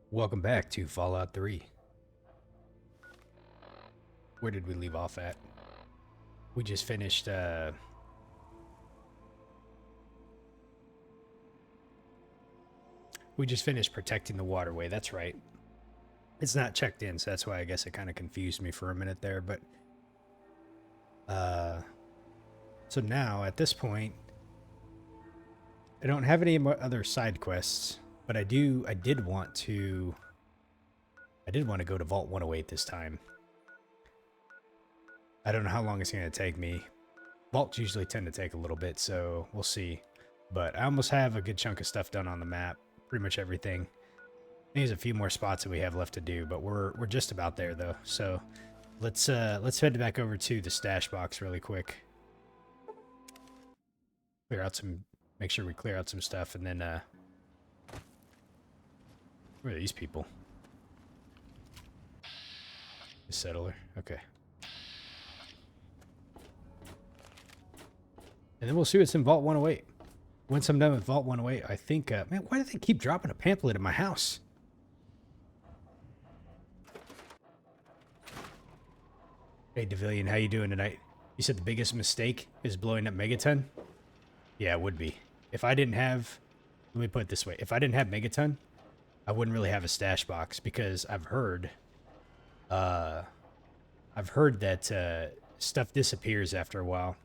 Welcome back to Fallout 3. Where did we leave off at? We just finished, protecting the waterway. That's right. It's not checked in, so that's why I guess it kind of confused me for a minute there, but, uh, so now, at this point, I don't have any other side quests, but I did want to go to Vault 108 this time. I don't know how long it's going to take me. Vaults usually tend to take a little bit, so we'll see. But I almost have a good chunk of stuff done on the map. Pretty much everything. There's a few more spots that we have left to do, but we're just about there though. So let's head back over to the stash box really quick. Make sure we clear out some stuff, and then where are these people? The settler. Okay. And then we'll see what's in Vault 108. Once I'm done with Vault 108, I think, man, why do they keep dropping a pamphlet in my house? Hey, Devillion, how you doing tonight? You said the biggest mistake is blowing up Megaton? Yeah, it would be. If I didn't have, let me put it this way. If I didn't have Megaton, I wouldn't really have a stash box because I've heard that stuff disappears after a while.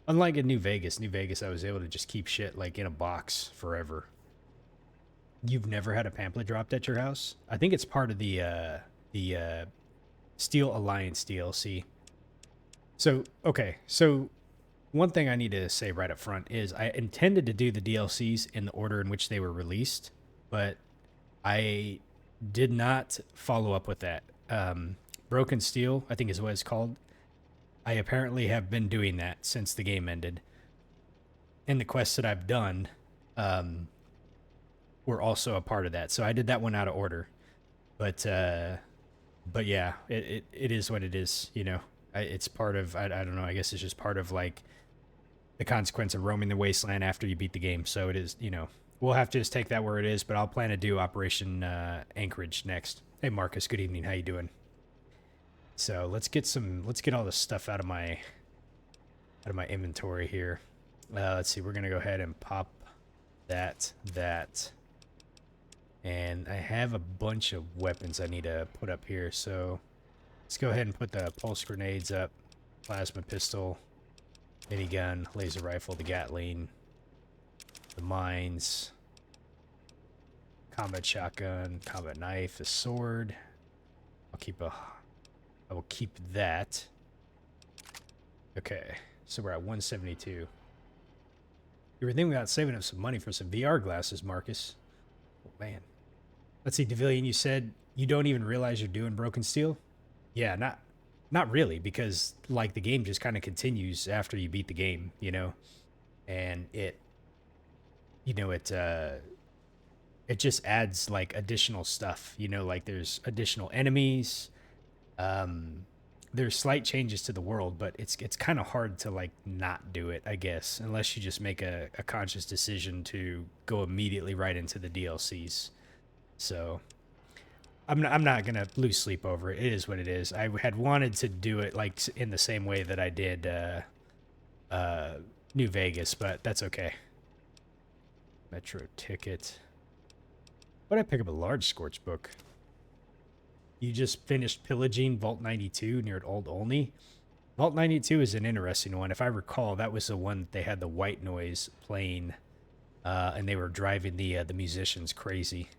Unlike in New Vegas, I was able to just keep shit like in a box forever. You've never had a pamphlet dropped at your house? I think it's part of the Steel Alliance DLC. So, okay, so one thing I need to say right up front is I intended to do the DLCs in the order in which they were released, but I did not follow up with that. Broken Steel, I think is what it's called. I apparently have been doing that since the game ended. And the quests that I've done were also a part of that. So I did that one out of order. But yeah, it is what it is, you know. It's part of, I don't know, I guess it's just part of, like, the consequence of roaming the wasteland after you beat the game. So it is, you know, we'll have to just take that where it is, but I'll plan to do Operation Anchorage next. Hey, Marcus, good evening. How you doing? So let's get all this stuff out of my inventory here. Let's see, we're gonna go ahead and pop that. And I have a bunch of weapons I need to put up here, so let's go ahead and put the pulse grenades up, plasma pistol, minigun, laser rifle, the Gatling, the mines, combat shotgun, combat knife, a sword. I will keep that. Okay, so we're at 172. You were thinking about saving up some money for some VR glasses, Marcus. Oh, man. Let's see, Devillion, you said you don't even realize you're doing Broken Steel? Yeah, not really, because, like, the game just kind of continues after you beat the game, you know? And it just adds, like, additional stuff, you know? Like, there's additional enemies. There's slight changes to the world, but it's kind of hard to, like, not do it, I guess, unless you just make a conscious decision to go immediately right into the DLCs. So I'm not gonna lose sleep over it. It is what it is. I had wanted to do it like in the same way that I did New Vegas, but that's okay. Metro ticket. Why'd I pick up a large Scorch book? You just finished pillaging Vault 92 near Old Olney. Vault 92 is an interesting one. If I recall, that was the one that they had the white noise playing, and they were driving the musicians crazy.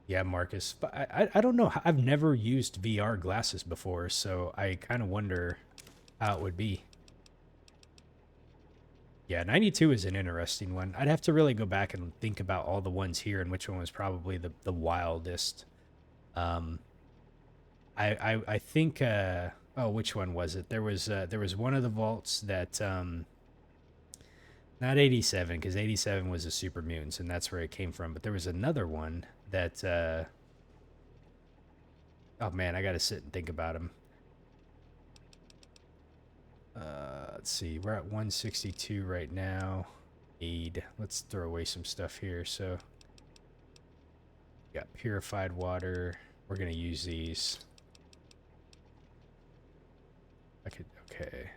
Yeah, Marcus. But I don't know. I've never used VR glasses before, so I kind of wonder how it would be. Yeah, 92 is an interesting one. I'd have to really go back and think about all the ones here and which one was probably the wildest. I think oh, which one was it? There was one of the vaults that not 87, because 87 was the super mutants and that's where it came from, but there was another one that oh man, I gotta sit and think about them. Let's see, we're at 162 right now. need. Let's throw away some stuff here. So, got purified water. We're gonna use these. Okay.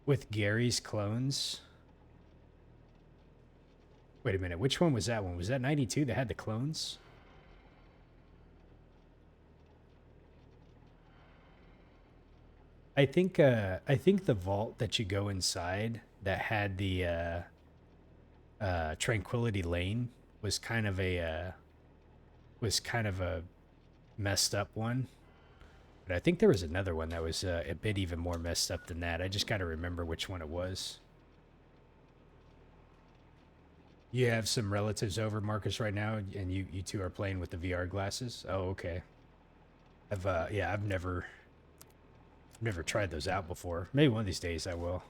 With Gary's clones. Wait a minute, which one was that one? Was that 92 that had the clones? I think the vault that you go inside that had the Tranquility Lane was kind of a messed up one. But I think there was another one that was a bit even more messed up than that. I just got to remember which one it was. You have some relatives over, Marcus, right now, and you two are playing with the VR glasses? Oh, okay. I've never tried those out before. Maybe one of these days I will.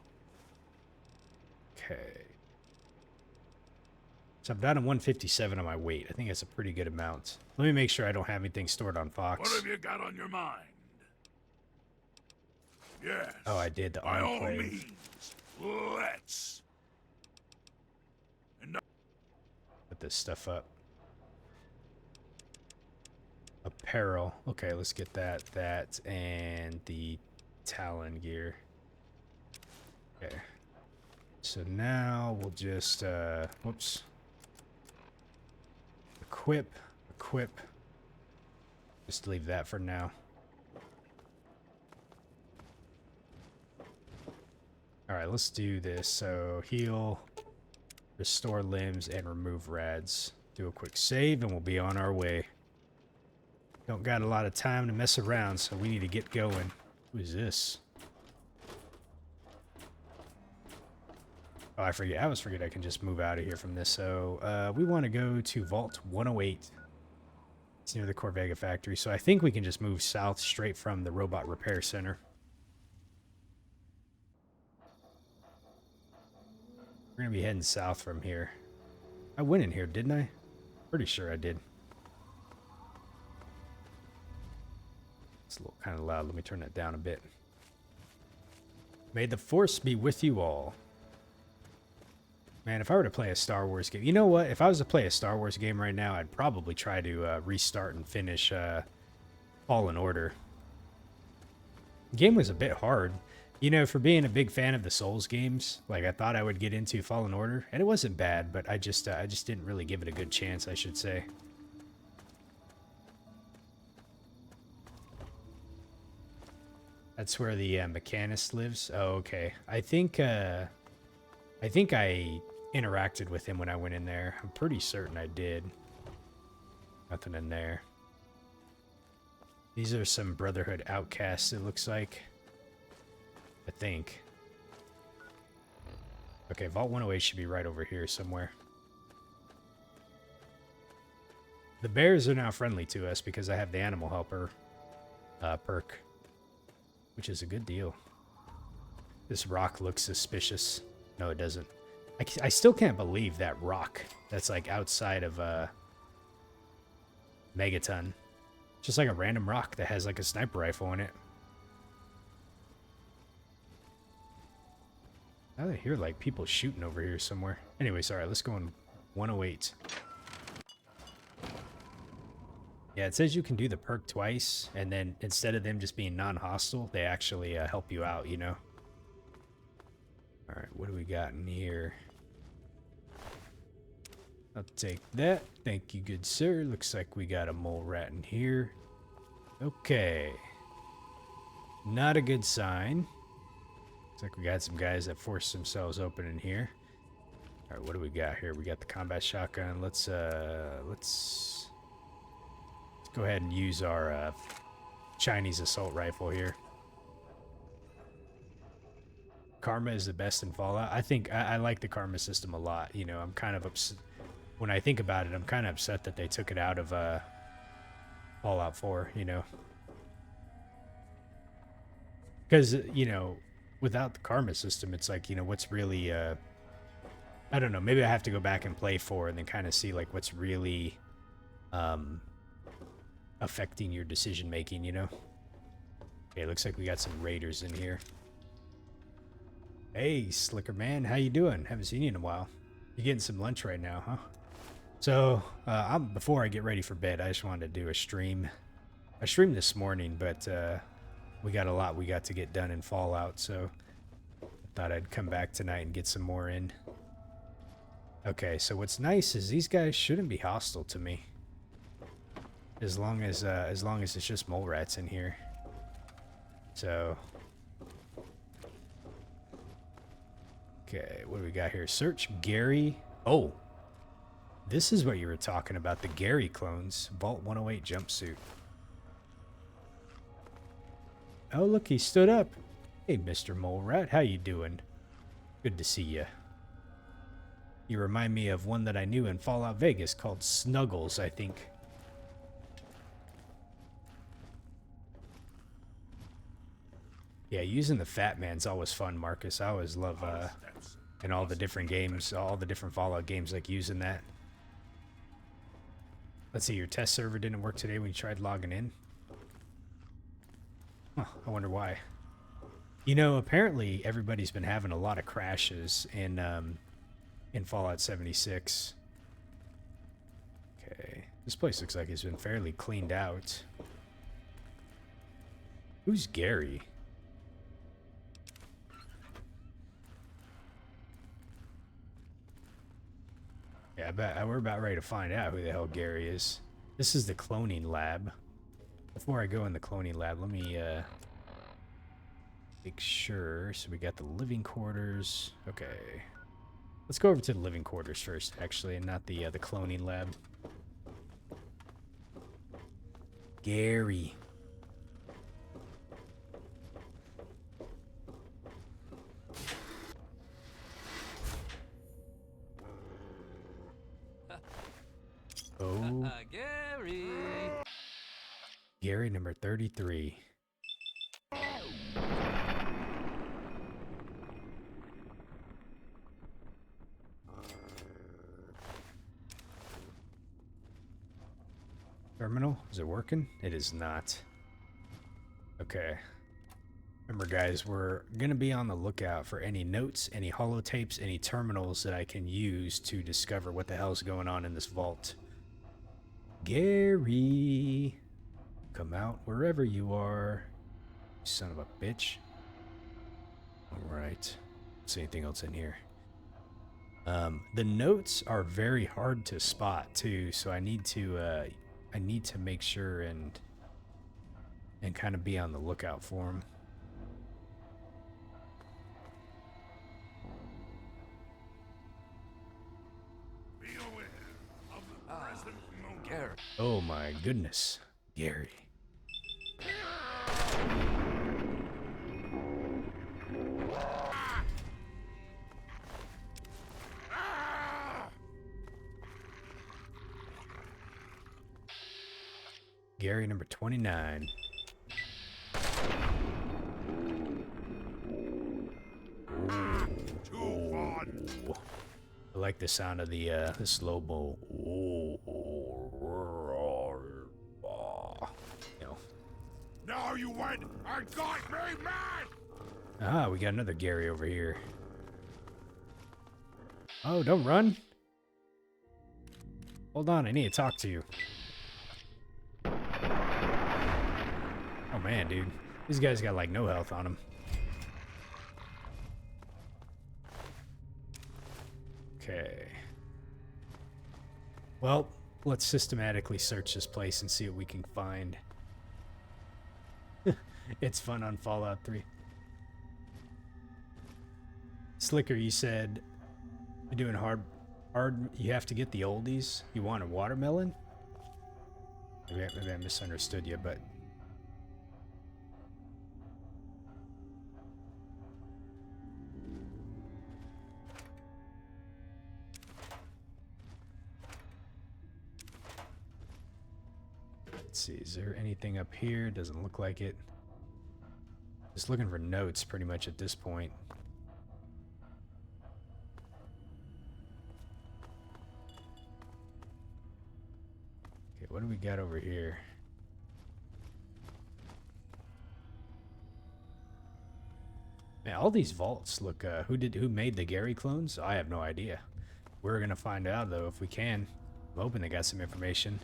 Okay. So I'm down to 157 on my weight. I think that's a pretty good amount. Let me make sure I don't have anything stored on Fox. What have you got on your mind? Yes. Oh, I did the by all enclave. means, let's. Put this stuff up. Apparel. Okay, let's get that, and the Talon gear. Okay. So now we'll just, whoops. Equip. Just leave that for now. Alright, let's do this. So, heal, restore limbs, and remove rads. Do a quick save, and we'll be on our way. Don't got a lot of time to mess around, so we need to get going. Who is this? Oh, I forget. I always forget I can just move out of here from this. So, we want to go to Vault 108. It's near the Corvega factory, so I think we can just move south straight from the Robot Repair Center. We're going to be heading south from here. I went in here, didn't I? Pretty sure I did. It's a little kind of loud. Let me turn that down a bit. May the Force be with you all. Man, if I were to play a Star Wars game... You know what? If I was to play a Star Wars game right now, I'd probably try to restart and finish Fallen Order. The game was a bit hard. You know, for being a big fan of the Souls games, like, I thought I would get into Fallen Order, and it wasn't bad, but I just didn't really give it a good chance, I should say. That's where the mechanist lives? Oh, okay. I think I interacted with him when I went in there. I'm pretty certain I did. Nothing in there. These are some Brotherhood outcasts, it looks like. I think. Okay, Vault 108 should be right over here somewhere. The bears are now friendly to us because I have the Animal Helper perk, which is a good deal. This rock looks suspicious. No, it doesn't. I still can't believe that rock that's like outside of Megaton. Just like a random rock that has like a sniper rifle in it. I hear like people shooting over here somewhere. Anyways, alright, let's go on 108. Yeah, it says you can do the perk twice, and then instead of them just being non-hostile, they actually help you out, you know? Alright, what do we got in here? I'll take that. Thank you, good sir. Looks like we got a mole rat in here. Okay. Not a good sign. Looks like we got some guys that forced themselves open in here. Alright, what do we got here? We got the combat shotgun. Let's go ahead and use our Chinese assault rifle here. Karma is the best in Fallout. I think I like the karma system a lot. You know, I'm kind of upset. When I think about it, I'm kind of upset that they took it out of Fallout 4, you know. Because, you know, without the karma system, it's like, you know, what's really... I don't know, maybe I have to go back and play 4 and then kind of see, like, what's really affecting your decision-making, you know? Okay, looks like we got some raiders in here. Hey, Slicker Man, how you doing? Haven't seen you in a while. You're getting some lunch right now, huh? So, before I get ready for bed, I just wanted to do a stream. I streamed this morning, but we got a lot we got to get done in Fallout, so I thought I'd come back tonight and get some more in. Okay, so what's nice is these guys shouldn't be hostile to me, as long as it's just mole rats in here. So, okay, what do we got here? Search Gary. Oh, this is what you were talking about, the Gary clones. Vault 108 jumpsuit. Oh, look, he stood up. Hey, Mr. Mole Rat, how you doing? Good to see you. You remind me of one that I knew in Fallout Vegas called Snuggles, I think. Yeah, using the Fat Man's always fun, Marcus. I always love, in all the different games, all the different Fallout games, like using that. Let's see, your test server didn't work today when you tried logging in. Huh, I wonder why. You know, apparently everybody's been having a lot of crashes in Fallout 76. Okay, this place looks like it's been fairly cleaned out. Who's Gary? Yeah, I bet we're about ready to find out who the hell Gary is. This is the cloning lab. Before I go in the cloning lab, let me make sure. So we got the living quarters. Okay. Let's go over to the living quarters first, actually, and not the cloning lab. Gary. Oh. Gary. Gary number 33. Terminal? Is it working? It is not. Okay. Remember, guys, we're going to be on the lookout for any notes, any holotapes, any terminals that I can use to discover what the hell's going on in this vault. Gary, come out wherever you are, son of a bitch. Alright. See anything else in here? The notes are very hard to spot too, so I need to make sure and kind of be on the lookout for them. Be aware of the present moment. Gary. Oh my goodness, Gary. Gary number 29. Too fun. I like the sound of the slow mo. You know. Now you went and got me mad. Ah, we got another Gary over here. Oh, don't run. Hold on, I need to talk to you. Oh man, dude. These guys got like no health on them. Okay. Well, let's systematically search this place and see what we can find. It's fun on Fallout 3. Slicker, you said you're doing hard, you have to get the oldies? You want a watermelon? Maybe I misunderstood you, but... Let's see, is there anything up here? Doesn't look like it. Just looking for notes pretty much at this point. Okay, what do we got over here? Man, all these vaults look. Who made the Gary clones? I have no idea. We're gonna find out though if we can. I'm hoping they got some information.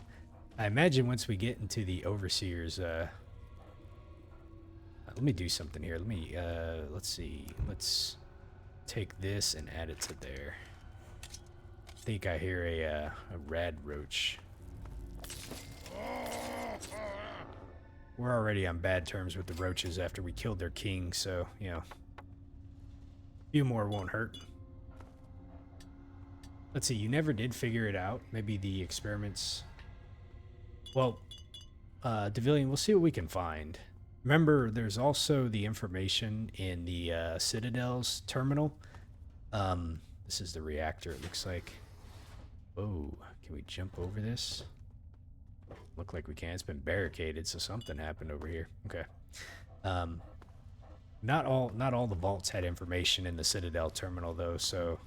I imagine once we get into the overseers. Let me do something here. Let's see. Let's take this and add it to there. I think I hear a rad roach. We're already on bad terms with the roaches after we killed their king, so, you know, a few more won't hurt. Let's see, you never did figure it out. Maybe the experiments... Well, Devillian, we'll see what we can find. Remember, there's also the information in the Citadel's terminal. This is the reactor, it looks like. Oh, can we jump over this? Look like we can. It's been barricaded, so something happened over here. Okay. Not all the vaults had information in the Citadel terminal though, so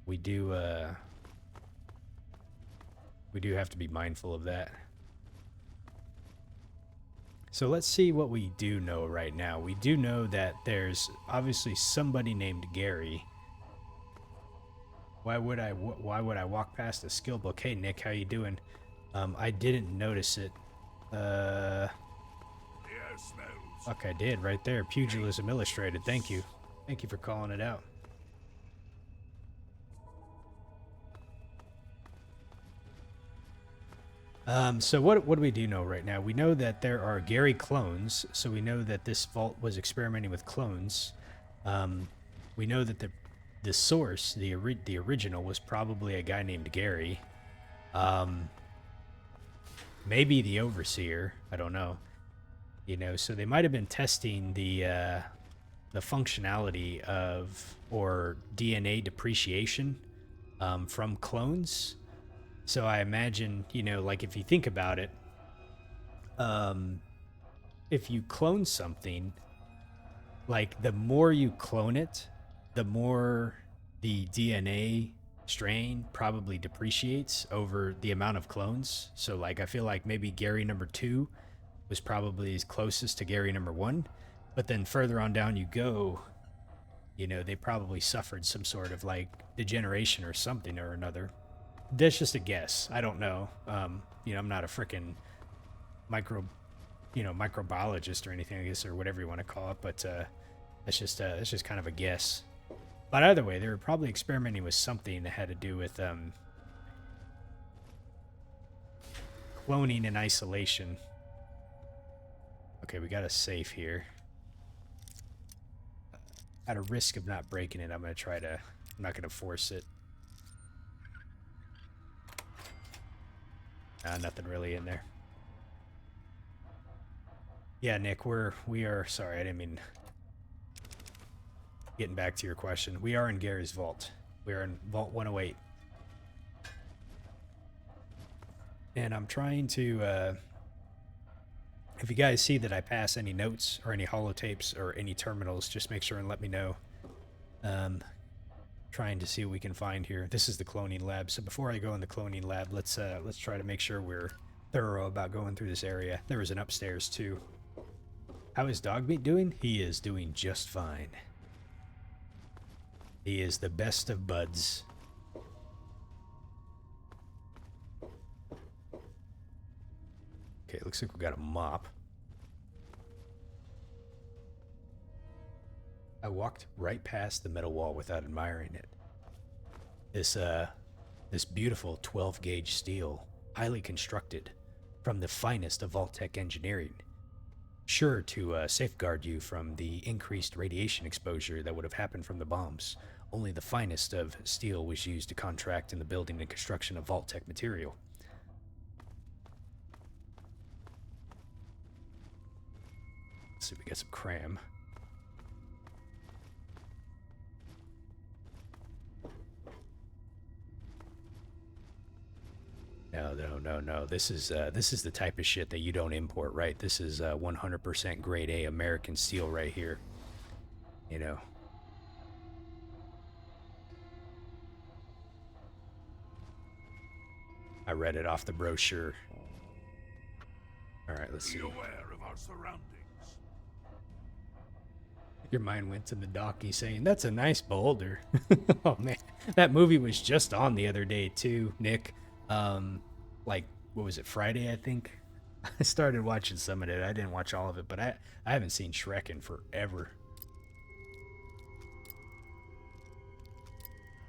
we do have to be mindful of that. So let's see what we do know right now. We do know that there's obviously somebody named Gary. Why would I walk past a skill book? Hey Nick, how you doing? I didn't notice it. Fuck, I did right there. Pugilism Illustrated. Thank you. Thank you for calling it out. So what do we do know right now? We know that there are Gary clones, so we know that this vault was experimenting with clones. We know that the source, the original, was probably a guy named Gary. Maybe the overseer. I don't know. You know, so they might have been testing the functionality of or DNA depreciation from clones. So I imagine, you know, like if you think about it, if you clone something, like the more you clone it, the more the DNA strain probably depreciates over the amount of clones. So like I feel like maybe Gary number 2 was probably as closest to Gary number 1, but then further on down you go, you know, they probably suffered some sort of like degeneration or something or another. That's just a guess. I don't know. You know, I'm not a freaking microbiologist or anything, I guess, or whatever you want to call it, but that's just kind of a guess. But either way, they were probably experimenting with something that had to do with cloning in isolation. Okay, we got a safe here. At a risk of not breaking it, I'm not going to force it. Nothing really in there. Yeah, Nick, we are sorry, I didn't mean... Getting back to your question, we are in Gary's vault. We are in Vault 108. And I'm trying to, if you guys see that I pass any notes or any holotapes or any terminals, just make sure and let me know. Trying to see what we can find here. This is the cloning lab. So before I go in the cloning lab, let's try to make sure we're thorough about going through this area. There was an upstairs too. How is Dogmeat doing? He is doing just fine. He is the best of buds. Okay, looks like we got a mop. I walked right past the metal wall without admiring it. This beautiful 12-gauge steel, highly constructed, from the finest of Vault-Tec engineering, sure to safeguard you from the increased radiation exposure that would have happened from the bombs. Only the finest of steel was used to contract in the building and construction of Vault-Tec material. Let's see, we got some cram. No. This is the type of shit that you don't import, right? This is 100% grade A American steel right here. You know. I read it off the brochure. All right, let's see. Be aware of our surroundings. Your mind went to the docky saying, "That's a nice boulder." Oh man, that movie was just on the other day too, Nick. Like what was it, Friday? I think. I started watching some of it. I didn't watch all of it, but I haven't seen Shrek in forever.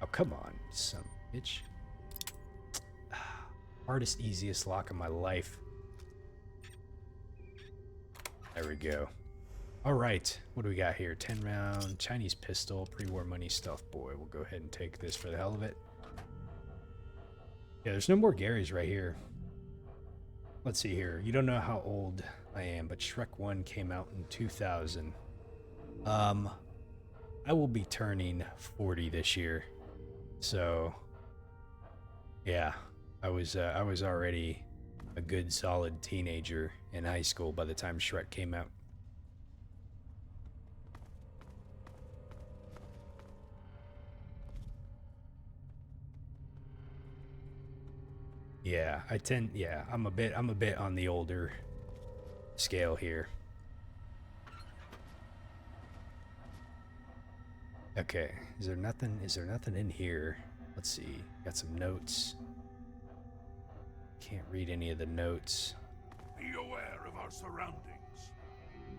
Oh come on, some bitch. Hardest, easiest lock of my life. There we go. All right, what do we got here? 10 round Chinese pistol, pre-war money, stealth boy. We'll go ahead and take this for the hell of it. Yeah, there's no more Garys right here. Let's see here. You don't know how old I am, but Shrek 1 came out in 2000. I will be turning 40 this year. So, yeah, I was already a good solid teenager in high school by the time Shrek came out. Yeah, I'm a bit on the older scale here. Okay, is there nothing in here? Let's see. Got some notes. Can't read any of the notes. Be aware of our surroundings.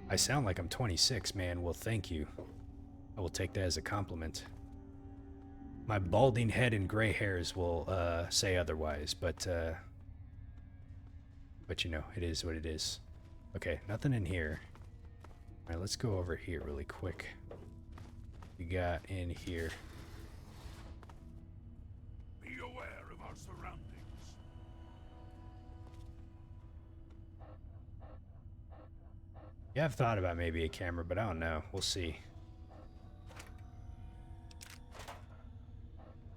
I sound like I'm 26, man. Well, thank you. I will take that as a compliment. My balding head and gray hairs will say otherwise, but you know, it is what it is. Okay, nothing in here. All right, let's go over here really quick. We got in here. Be aware of our surroundings. Yeah, I've thought about maybe a camera, but I don't know. We'll see.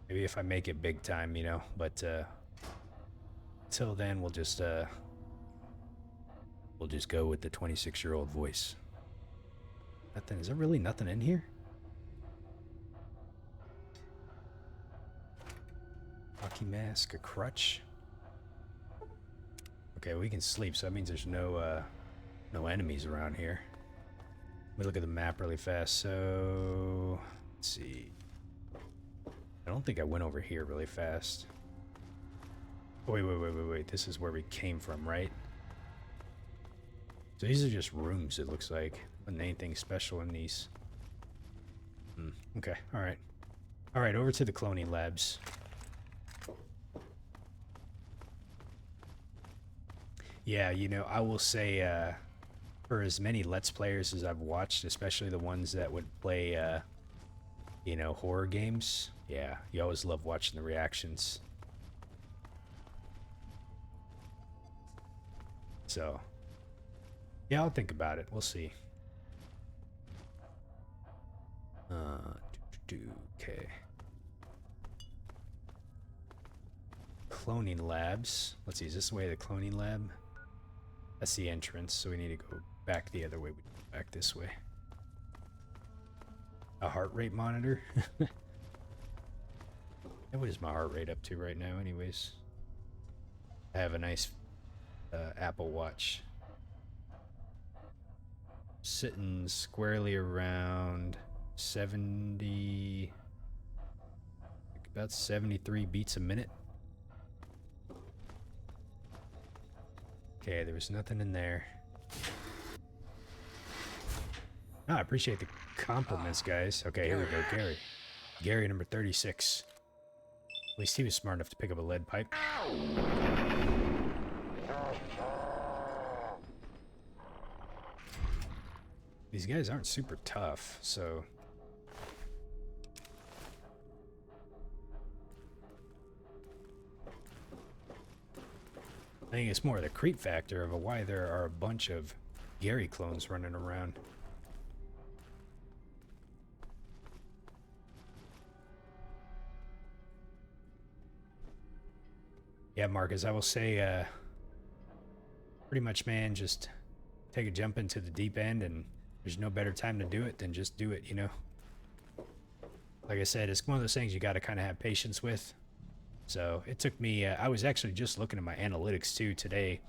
Maybe if I make it big time, you know, but until then we'll just go with the 26-year-old voice. Nothing. Is there really nothing in here? Hockey mask, a crutch. Okay, we can sleep, so that means there's no enemies around here. Let me look at the map really fast. So let's see. I don't think I went over here really fast. Oh, wait. This is where we came from, right? So these are just rooms, it looks like. Wasn't anything special in these. Okay, alright. Alright, over to the cloning labs. Yeah, you know, I will say, for as many Let's Players as I've watched, especially the ones that would play, you know, horror games, yeah, you always love watching the reactions. So, yeah, I'll think about it. We'll see. Okay. Cloning labs. Let's see, is this the way to the cloning lab? That's the entrance, so we need to go back the other way. We go back this way. A heart rate monitor? And what is my heart rate up to right now anyways? I have a nice Apple Watch. Sitting squarely around 70... about 73 beats a minute. Okay, there was nothing in there. Oh, I appreciate the compliments, guys. Okay, here we go, Gary. Gary number 36. At least he was smart enough to pick up a lead pipe. These guys aren't super tough, so... I think it's more the creep factor of why there are a bunch of Gary clones running around. Yeah, Marcus, I will say, pretty much, man, just take a jump into the deep end, and there's no better time to do it than just do it, you know? Like I said, it's one of those things you got to kind of have patience with. So it took me, I was actually just looking at my analytics too today.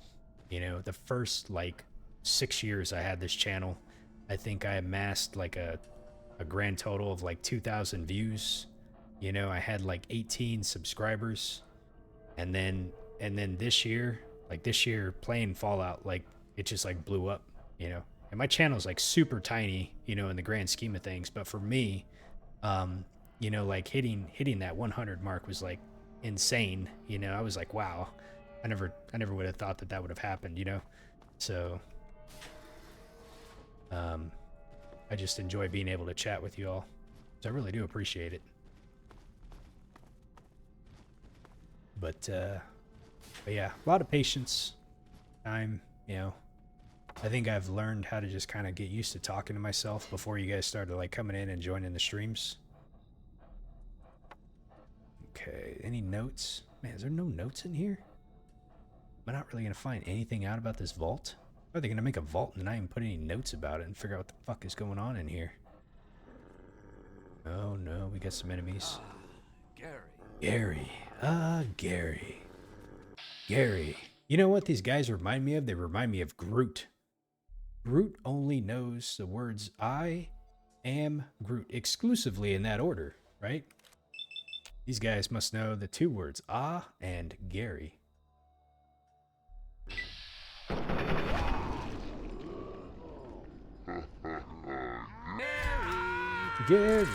You know, the first like 6 years I had this channel, I think I amassed like a grand total of like 2,000 views. You know, I had like 18 subscribers. And then this year, playing Fallout, like it just like blew up, you know. And my channel's like super tiny, you know, in the grand scheme of things. But for me, you know, like hitting that 100 mark was like insane. You know, I was like, wow, I never would have thought that would have happened, you know. So, I just enjoy being able to chat with you all. So I really do appreciate it. But yeah, a lot of patience, time, you know. I think I've learned how to just kind of get used to talking to myself before you guys started like coming in and joining the streams. Okay, any notes? Man, is there no notes in here? Am I not really gonna find anything out about this vault? Or are they gonna make a vault and not even put any notes about it and figure out what the fuck is going on in here? Oh no, we got some enemies. Gary. Gary. Gary. You know what these guys remind me of? They remind me of Groot. Groot only knows the words I am Groot exclusively in that order, right? These guys must know the two words, ah and Gary. Gary.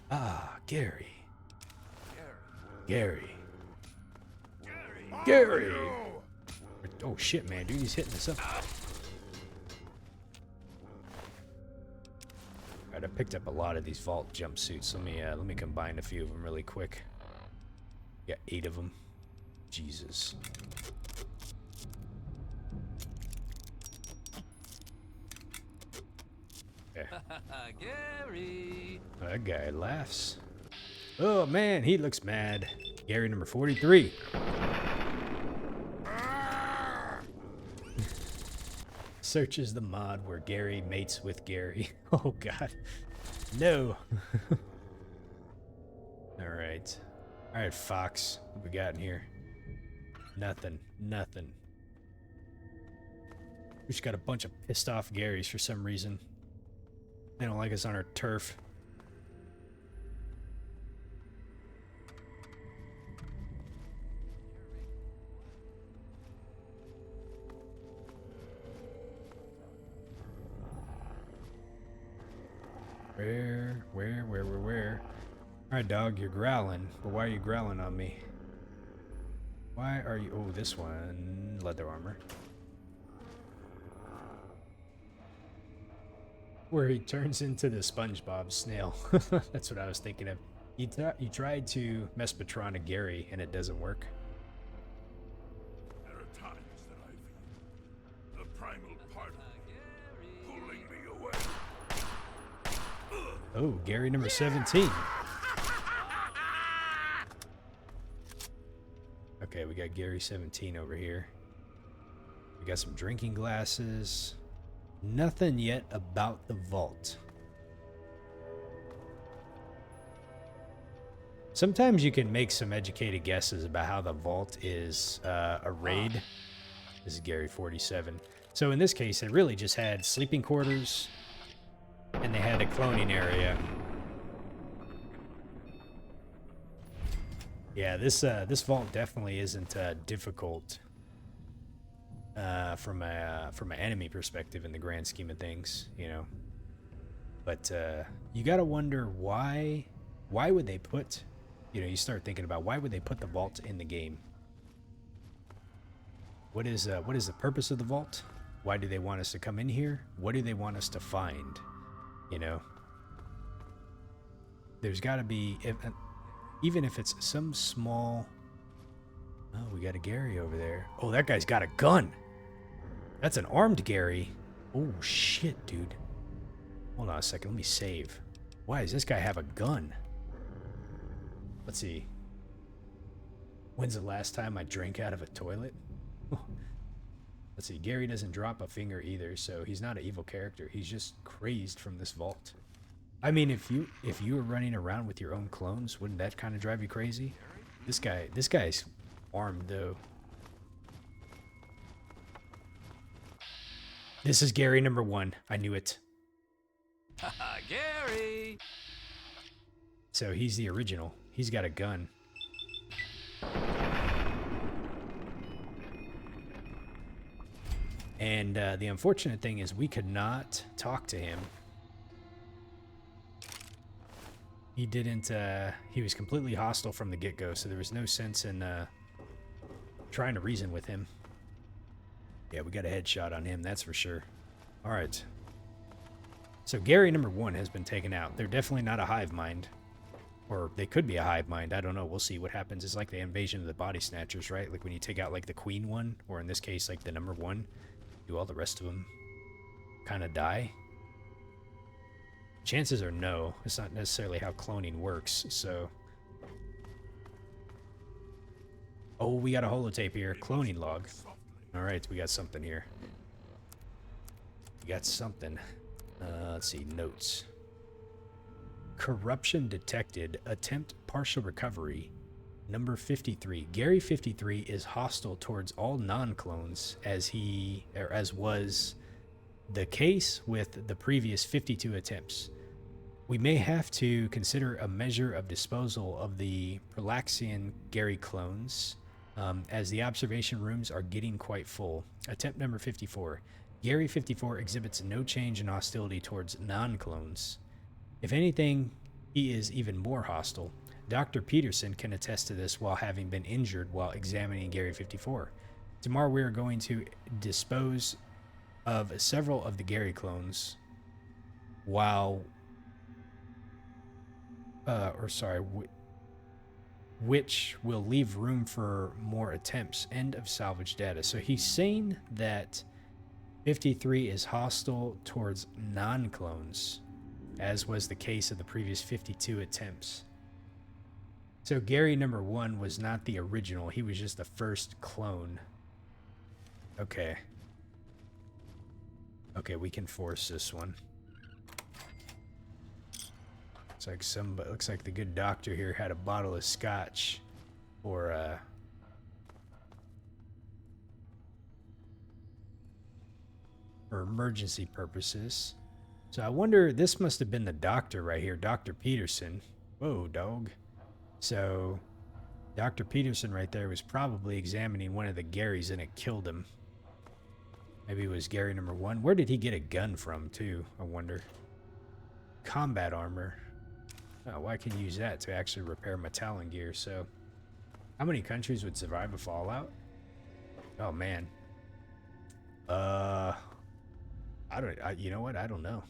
Ah, Gary. Gary. Gary. Oh shit, man, dude, he's hitting us up. Alright, I picked up a lot of these vault jumpsuits. Let me combine a few of them really quick. Got 8 of them. Jesus. Okay. Gary. That guy laughs. Oh man, he looks mad. Gary number 43. Searches the mod where Gary mates with Gary. Oh god. No. Alright. Alright, Fox. What we got in here? Nothing. Nothing. We just got a bunch of pissed off Garys for some reason. They don't like us on our turf. Where? Alright, dog, you're growling. But why are you growling on me? Why are you... Oh, this one. Leather armor. Where he turns into the SpongeBob snail. That's what I was thinking of. You tried to mess Patrona Gary, and it doesn't work. There are times that I feel the primal part of me pulling me away. Oh, Gary number 17. Okay, we got Gary 17 over here. We got some drinking glasses. Nothing yet about the vault. Sometimes you can make some educated guesses about how the vault is arrayed. This is Gary 47. So in this case, it really just had sleeping quarters, and they had a cloning area. Yeah, this vault definitely isn't difficult from an enemy perspective in the grand scheme of things, you know. But you gotta wonder why would they put, you know, you start thinking about why would they put the vault in the game? What is the purpose of the vault? Why do they want us to come in here? What do they want us to find? You know, there's got to be, even if it's some small. Oh, we got a Gary over there. Oh, that guy's got a gun. That's an armed Gary. Oh shit, dude. Hold on a second. Let me save. Why does this guy have a gun? Let's see. When's the last time I drank out of a toilet? Let's see. Gary doesn't drop a finger either, so he's not an evil character. He's just crazed from this vault. I mean, if you were running around with your own clones, wouldn't that kind of drive you crazy? This guy's armed though. This is Gary number 1. I knew it. Haha, Gary. So he's the original. He's got a gun. And the unfortunate thing is we could not talk to him. He didn't, he was completely hostile from the get-go, so there was no sense in trying to reason with him. Yeah, we got a headshot on him, that's for sure. All right. So Gary number 1 has been taken out. They're definitely not a hive mind. Or they could be a hive mind. I don't know. We'll see what happens. It's like the invasion of the body snatchers, right? Like when you take out like the queen one, or in this case, like the number 1, do all the rest of them kind of die? Chances are no. It's not necessarily how cloning works, so... Oh, we got a holotape here. Cloning log. Alright, we got something here. We got something. Let's see. Notes. Corruption detected. Attempt partial recovery. Number 53. Gary 53 is hostile towards all non-clones, as was the case with the previous 52 attempts. We may have to consider a measure of disposal of the Prolaxian Gary clones, as the observation rooms are getting quite full. Attempt number 54. Gary 54 exhibits no change in hostility towards non-clones. If anything, he is even more hostile. Dr. Peterson can attest to this while having been injured while examining Gary 54. Tomorrow we are going to dispose of several of the Gary clones which will leave room for more attempts. End of salvage data. So he's saying that 53 is hostile towards non-clones, as was the case of the previous 52 attempts. So Gary number 1 was not the original. He was just the first clone. Okay. Okay, we can force this one. Looks like the good doctor here had a bottle of scotch for emergency purposes. So I wonder, this must have been the doctor right here, Dr. Peterson. Whoa, dog. So Dr. Peterson right there was probably examining one of the Garys and it killed him. Maybe it was Gary number 1. Where did he get a gun from, too? I wonder. Combat armor. Oh, well, I can use that to actually repair my Talon gear, so... How many countries would survive a fallout? Oh, man. You know what? I don't know.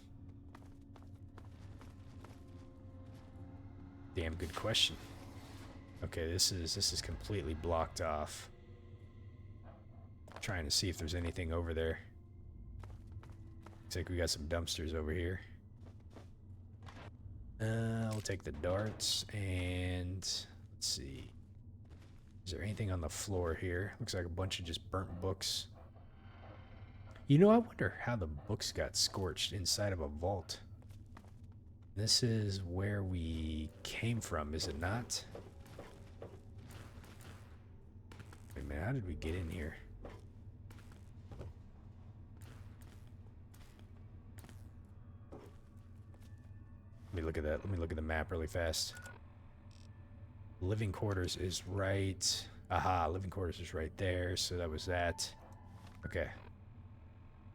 Damn good question. Okay, this is completely blocked off. Trying to see if there's anything over there. Looks like we got some dumpsters over here. We'll take the darts and let's see. Is there anything on the floor here? Looks like a bunch of just burnt books. You know, I wonder how the books got scorched inside of a vault. This is where we came from, is it not? Wait a minute, how did we get in here? Let me look at that. Let me look at the map really fast. Living quarters is right. Aha, living quarters is right there. So that was that. Okay.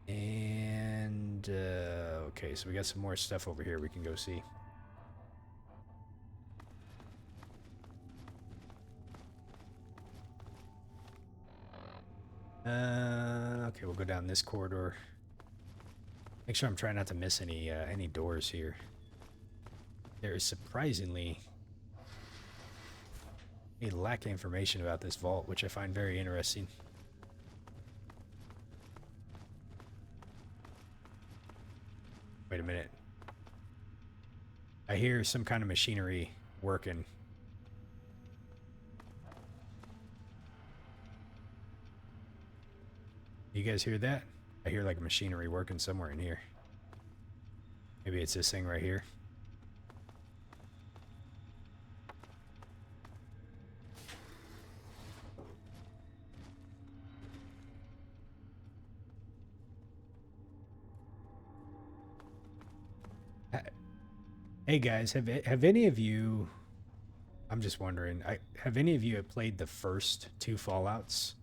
And, okay, so we got some more stuff over here we can go see. Okay, we'll go down this corridor. Make sure I'm trying not to miss any doors here. There is surprisingly a lack of information about this vault, which I find very interesting. Wait a minute. I hear some kind of machinery working. You guys hear that? I hear like machinery working somewhere in here. Maybe it's this thing right here. Hey guys, have any of you? I'm just wondering. Have any of you played the first two Fallouts?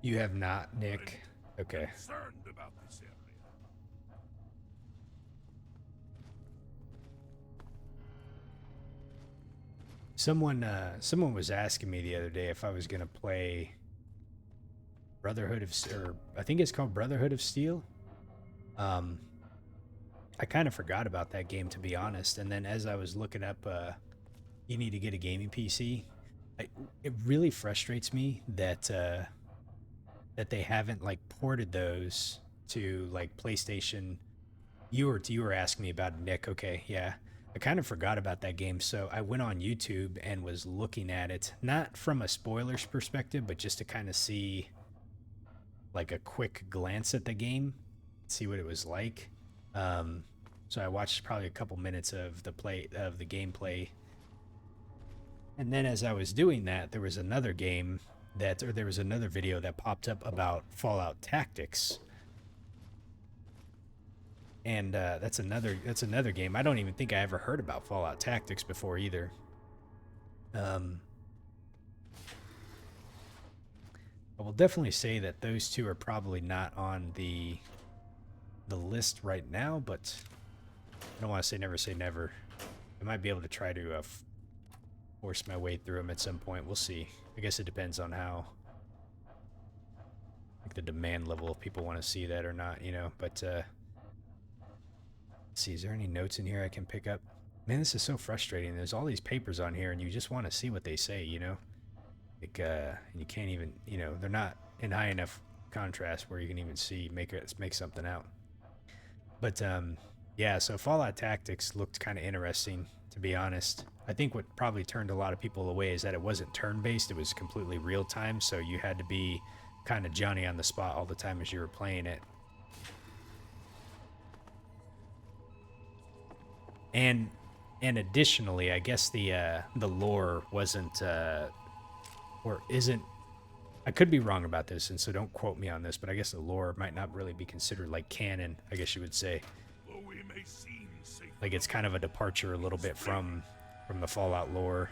You have not, Nick. Okay. Concerned about this area. Someone was asking me the other day if I was gonna play Brotherhood of, or I think it's called Brotherhood of Steel. Um, I kind of forgot about that game, to be honest. And then as I was looking up, you need to get a gaming PC. It really frustrates me that that they haven't like ported those to like PlayStation. You were asking me about it, Nick. Okay, yeah. I kind of forgot about that game, so I went on YouTube and was looking at it, not from a spoilers perspective, but just to kind of see like a quick glance at the game, see what it was like. So I watched probably a couple minutes of the gameplay, and then as I was doing that, there was another video that popped up about Fallout Tactics, and that's another game. I don't even think I ever heard about Fallout Tactics before either. I will definitely say that those two are probably not on the list right now, but I don't want to say never. I might be able to try to force my way through them at some point. We'll see. I guess it depends on how, like, the demand level, if people want to see that or not, you know. But let's see, is there any notes in here I can pick up? Man, this is so frustrating. There's all these papers on here, and you just want to see what they say, you know. Like, and you can't even, you know, they're not in high enough contrast where you can even see make something out. But yeah, so Fallout Tactics looked kind of interesting, to be honest. I think what probably turned a lot of people away is that it wasn't turn-based, it was completely real-time, so you had to be kind of Johnny on the spot all the time as you were playing it. And additionally, I guess the lore wasn't or isn't, I could be wrong about this, and so don't quote me on this, but I guess the lore might not really be considered like canon, I guess you would say. Though we may seem safe, Like it's kind of a departure a little bit from the Fallout lore.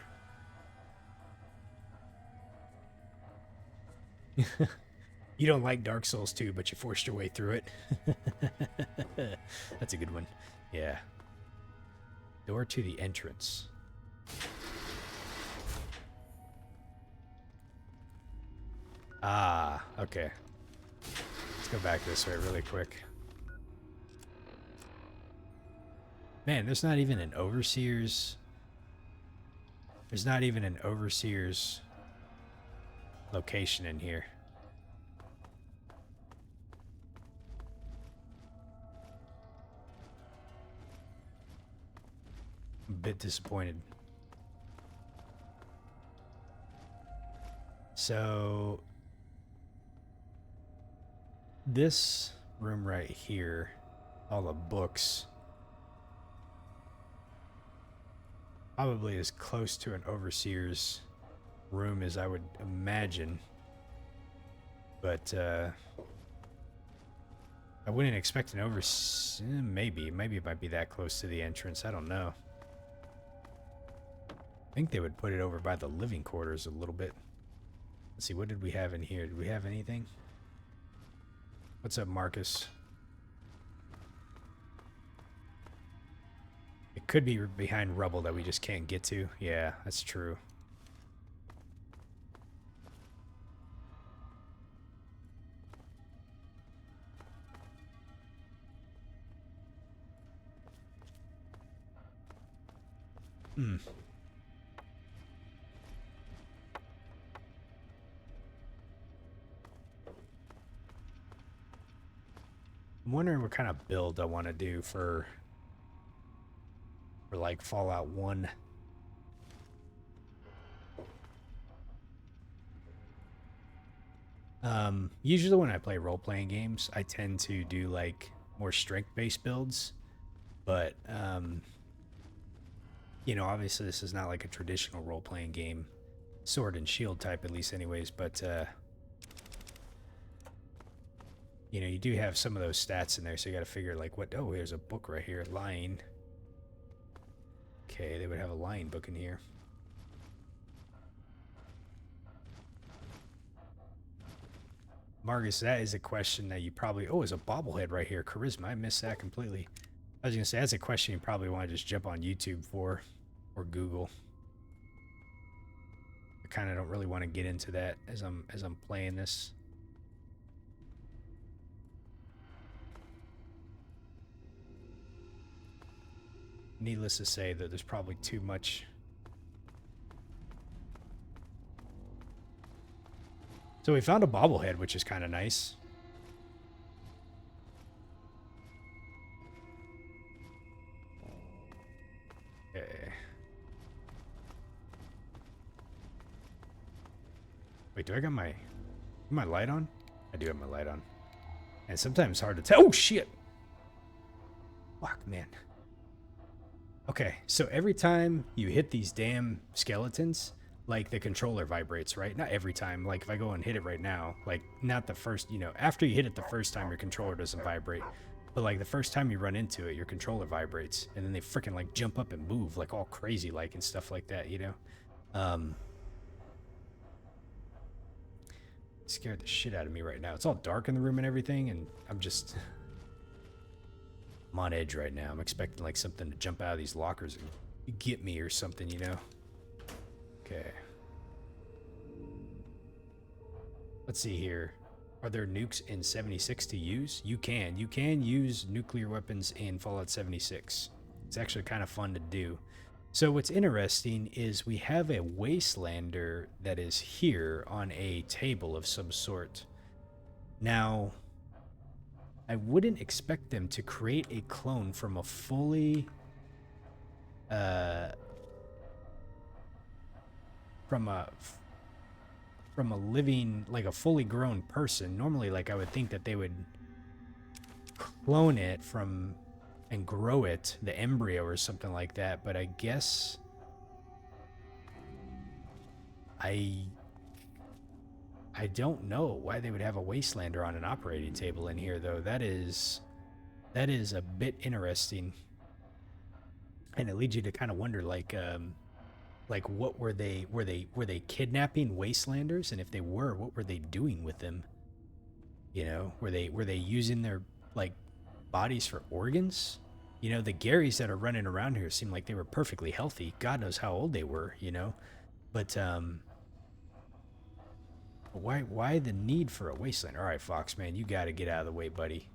You don't like Dark Souls 2, but you forced your way through it. That's a good one. Yeah. Door to the entrance. Ah, okay. Let's go back this way really quick. Man, there's not even an overseer's... There's not even an overseer's location in here. I'm a bit disappointed. So... this room right here, all the books, probably as close to an overseer's room as I would imagine. But I wouldn't expect an overseer. Maybe it might be that close to the entrance. I don't know. I think they would put it over by the living quarters a little bit. Let's see, what did we have in here? Did we have anything? What's up, Marcus? It could be behind rubble that we just can't get to. Yeah, that's true. Hmm. I'm wondering what kind of build I want to do for like Fallout 1. Usually when I play role-playing games, I tend to do like more strength-based builds. But, you know, obviously this is not like a traditional role-playing game, sword and shield type, at least anyways, but, you know, you do have some of those stats in there, so you gotta figure, like, what... Oh, there's a book right here, lying. Okay, they would have a lying book in here. Marcus, that is a question that you probably... Oh, there's a bobblehead right here. Charisma, I missed that completely. I was gonna say, that's a question you probably want to just jump on YouTube for, or Google. I kind of don't really want to get into that as I'm playing this. Needless to say that there's probably too much. So we found a bobblehead, which is kind of nice. Okay. Wait, do I got my light on? I do have my light on. And sometimes it's hard to tell. Oh, shit! Fuck, man. Okay, so every time you hit these damn skeletons, like, the controller vibrates, right? Not every time. Like, if I go and hit it right now, like, not the first, you know, after you hit it the first time, your controller doesn't vibrate. But, like, the first time you run into it, your controller vibrates. And then they freaking, like, jump up and move, like, all crazy, like, and stuff like that, you know? It scared the shit out of me right now. It's all dark in the room and everything, and I'm just... I'm on edge right now. I'm expecting, like, something to jump out of these lockers and get me or something, you know? Okay. Let's see here. Are there nukes in 76 to use? You can. You can use nuclear weapons in Fallout 76. It's actually kind of fun to do. So what's interesting is we have a Wastelander that is here on a table of some sort. Now, I wouldn't expect them to create a clone from a fully... from a living, like a fully grown person. Normally, like, I would think that they would clone it from and grow it, the embryo or something like that, but I guess I don't know why they would have a Wastelander on an operating table in here, though. That is a bit interesting, and it leads you to kind of wonder, like what were they kidnapping Wastelanders? And if they were, what were they doing with them? You know, were they using their, like, bodies for organs? You know, the Garys that are running around here seem like they were perfectly healthy. God knows how old they were, you know. But why the need for a Wastelander? All right, Fox, man, you got to get out of the way, buddy.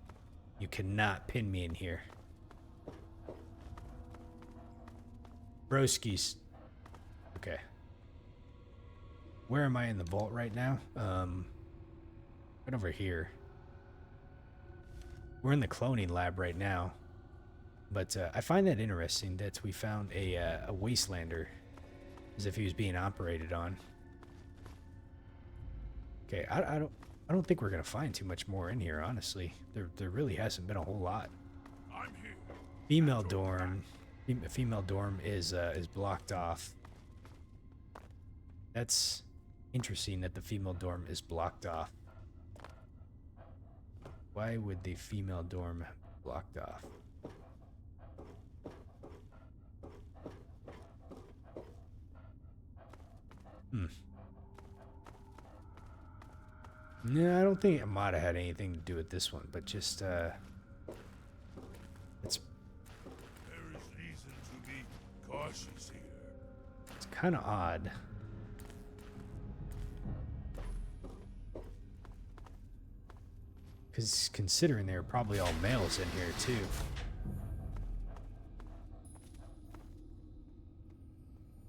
You cannot pin me in here. Broski's. Okay. Where am I in the vault right now? Right over here. We're in the cloning lab right now. But I find that interesting that we found a Wastelander as if he was being operated on. Okay, I don't think we're gonna find too much more in here, honestly. There really hasn't been a whole lot. I'm here. Female dorm is blocked off. That's interesting that the female dorm is blocked off. Why would the female dorm blocked off? No, I don't think it might have had anything to do with this one, but just it's There is reason to be cautious here. it's kind of odd. Because considering they're probably all males in here too.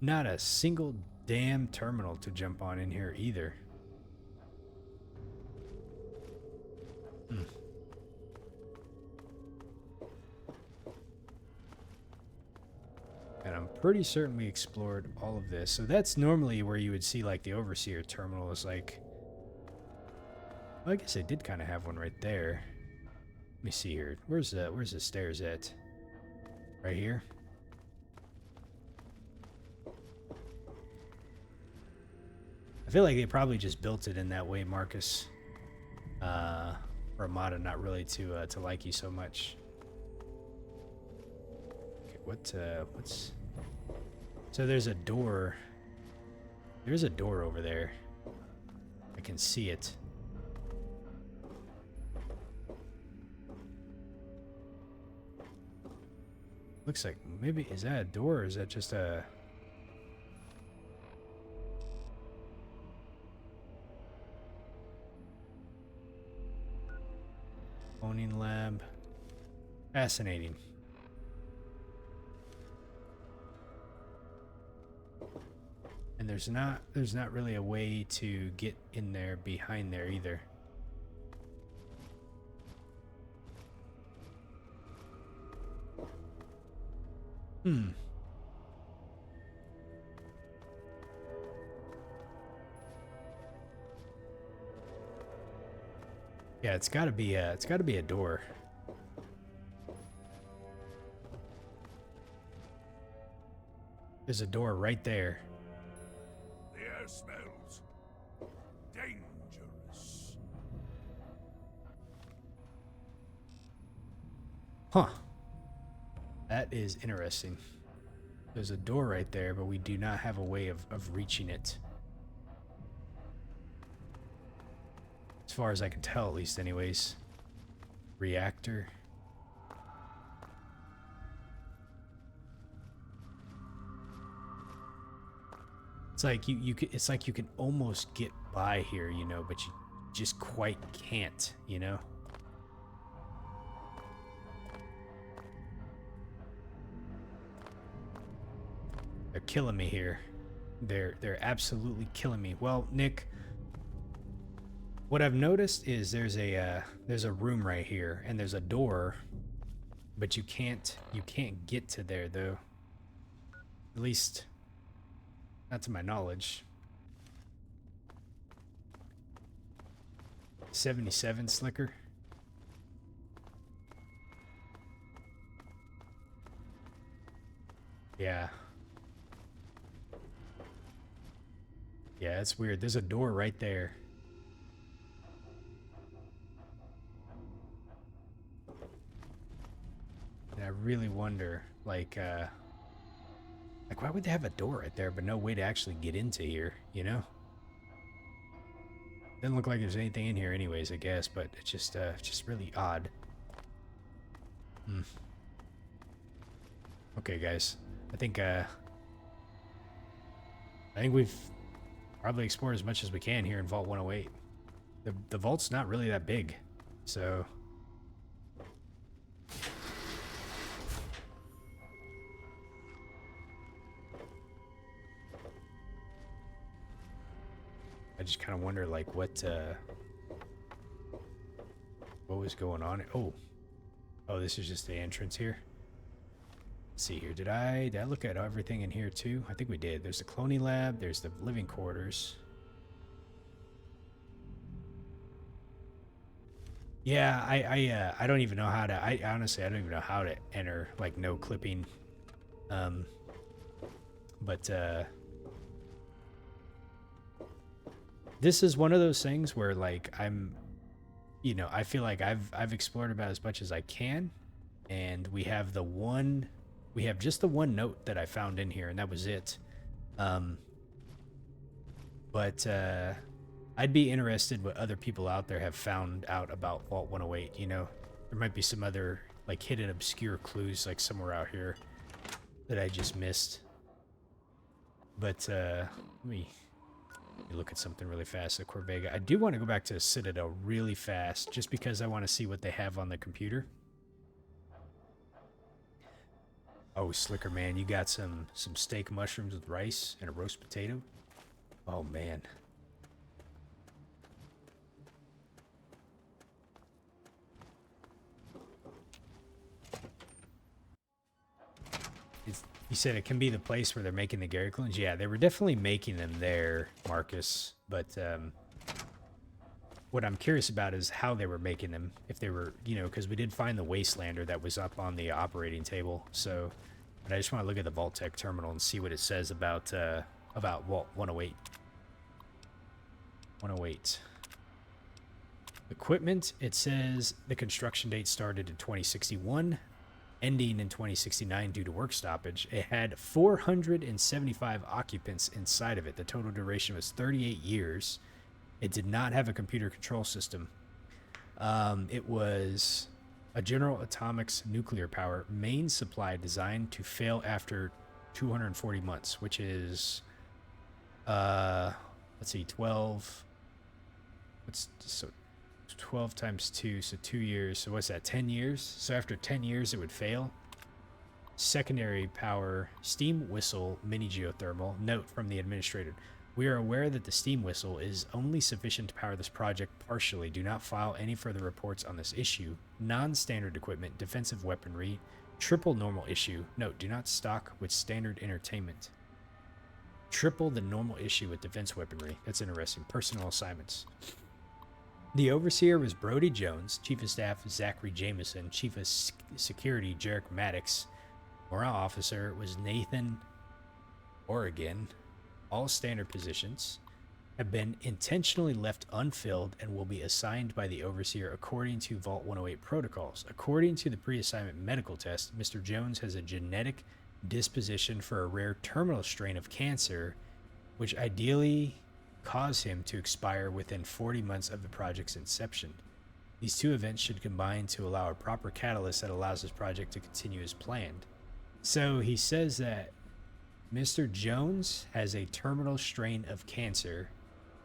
Not a single damn terminal to jump on in here either. And I'm pretty certain we explored all of this. So that's normally where you would see, like, the Overseer terminal is like... Well, I guess I did kind of have one right there. Let me see here. Where's the stairs at? Right here. I feel like they probably just built it in that way, Marcus. For Amada not really to like you so much. Okay, what's... So there's a door. There's a door over there. I can see it. Looks like maybe, is that a door or is that just a... Cloning lab. Fascinating. And there's not really a way to get in there behind there either. Yeah, it's got to be a door. There's a door right there. The air smells dangerous. Huh. That is interesting. There's a door right there, but we do not have a way of reaching it. As far as I can tell, at least anyways. Reactor. It's like it's like you can almost get by here, you know, but you just quite can't, you know? They're killing me here. They're absolutely killing me. Well, Nick, what I've noticed is there's a room right here and there's a door, but you can't get to there though. At least not to my knowledge. 77 Slicker. Yeah. Yeah, it's weird. There's a door right there. And I really wonder, like why would they have a door right there, but no way to actually get into here, you know? Doesn't look like there's anything in here anyways, I guess, but it's just really odd. Okay, guys. I think we've probably explored as much as we can here in Vault 108. The vault's not really that big, so... I just kind of wonder, like, what was going on? Oh, this is just the entrance here. Let's see here. Did I look at everything in here too? I think we did. There's the cloning lab. There's the living quarters. Yeah, I don't even know how to. I honestly don't even know how to enter, like, no clipping. But this is one of those things where, like, I feel like I've explored about as much as I can, and we have just the one note that I found in here, and that was it. But I'd be interested what other people out there have found out about Vault 108, you know? There might be some other, like, hidden obscure clues, like, somewhere out here that I just missed. But let me look at something really fast at Corvega. I do want to go back to the Citadel really fast, just because I want to see what they have on the computer. Oh, Slicker, man, you got some steak mushrooms with rice and a roast potato? Oh, man. You said it can be the place where they're making the Gary clones? Yeah, they were definitely making them there, Marcus. But what I'm curious about is how they were making them. If they were, you know, because we did find the Wastelander that was up on the operating table. So, but I just want to look at the Vault-Tec terminal and see what it says about Vault 108. 108. Equipment, it says the construction date started in 2061, ending in 2069 due to work stoppage. It had 475 occupants inside of it. The total duration was 38 years. It did not have a computer control system. It was a General Atomics nuclear power main supply designed to fail after 240 months, which is, let's see, 12. What's so 12 times 2, so 2 years. So what's that, 10 years? So after 10 years, it would fail. Secondary power, steam whistle, mini geothermal. Note from the administrator. We are aware that the steam whistle is only sufficient to power this project partially. Do not file any further reports on this issue. Non-standard equipment, defensive weaponry, triple normal issue. Note, do not stock with standard entertainment. Triple the normal issue with defense weaponry. That's interesting. Personal assignments. The overseer was Brody Jones, Chief of Staff Zachary Jameson, Chief of Security Jarek Maddox, Morale Officer was Nathan Oregon. All standard positions have been intentionally left unfilled and will be assigned by the overseer according to Vault 108 protocols. According to the pre-assignment medical test, Mr. Jones has a genetic disposition for a rare terminal strain of cancer, which ideally cause him to expire within 40 months of the project's inception. These two events should combine to allow a proper catalyst that allows this project to continue as planned. So he says that Mr. Jones has a terminal strain of cancer,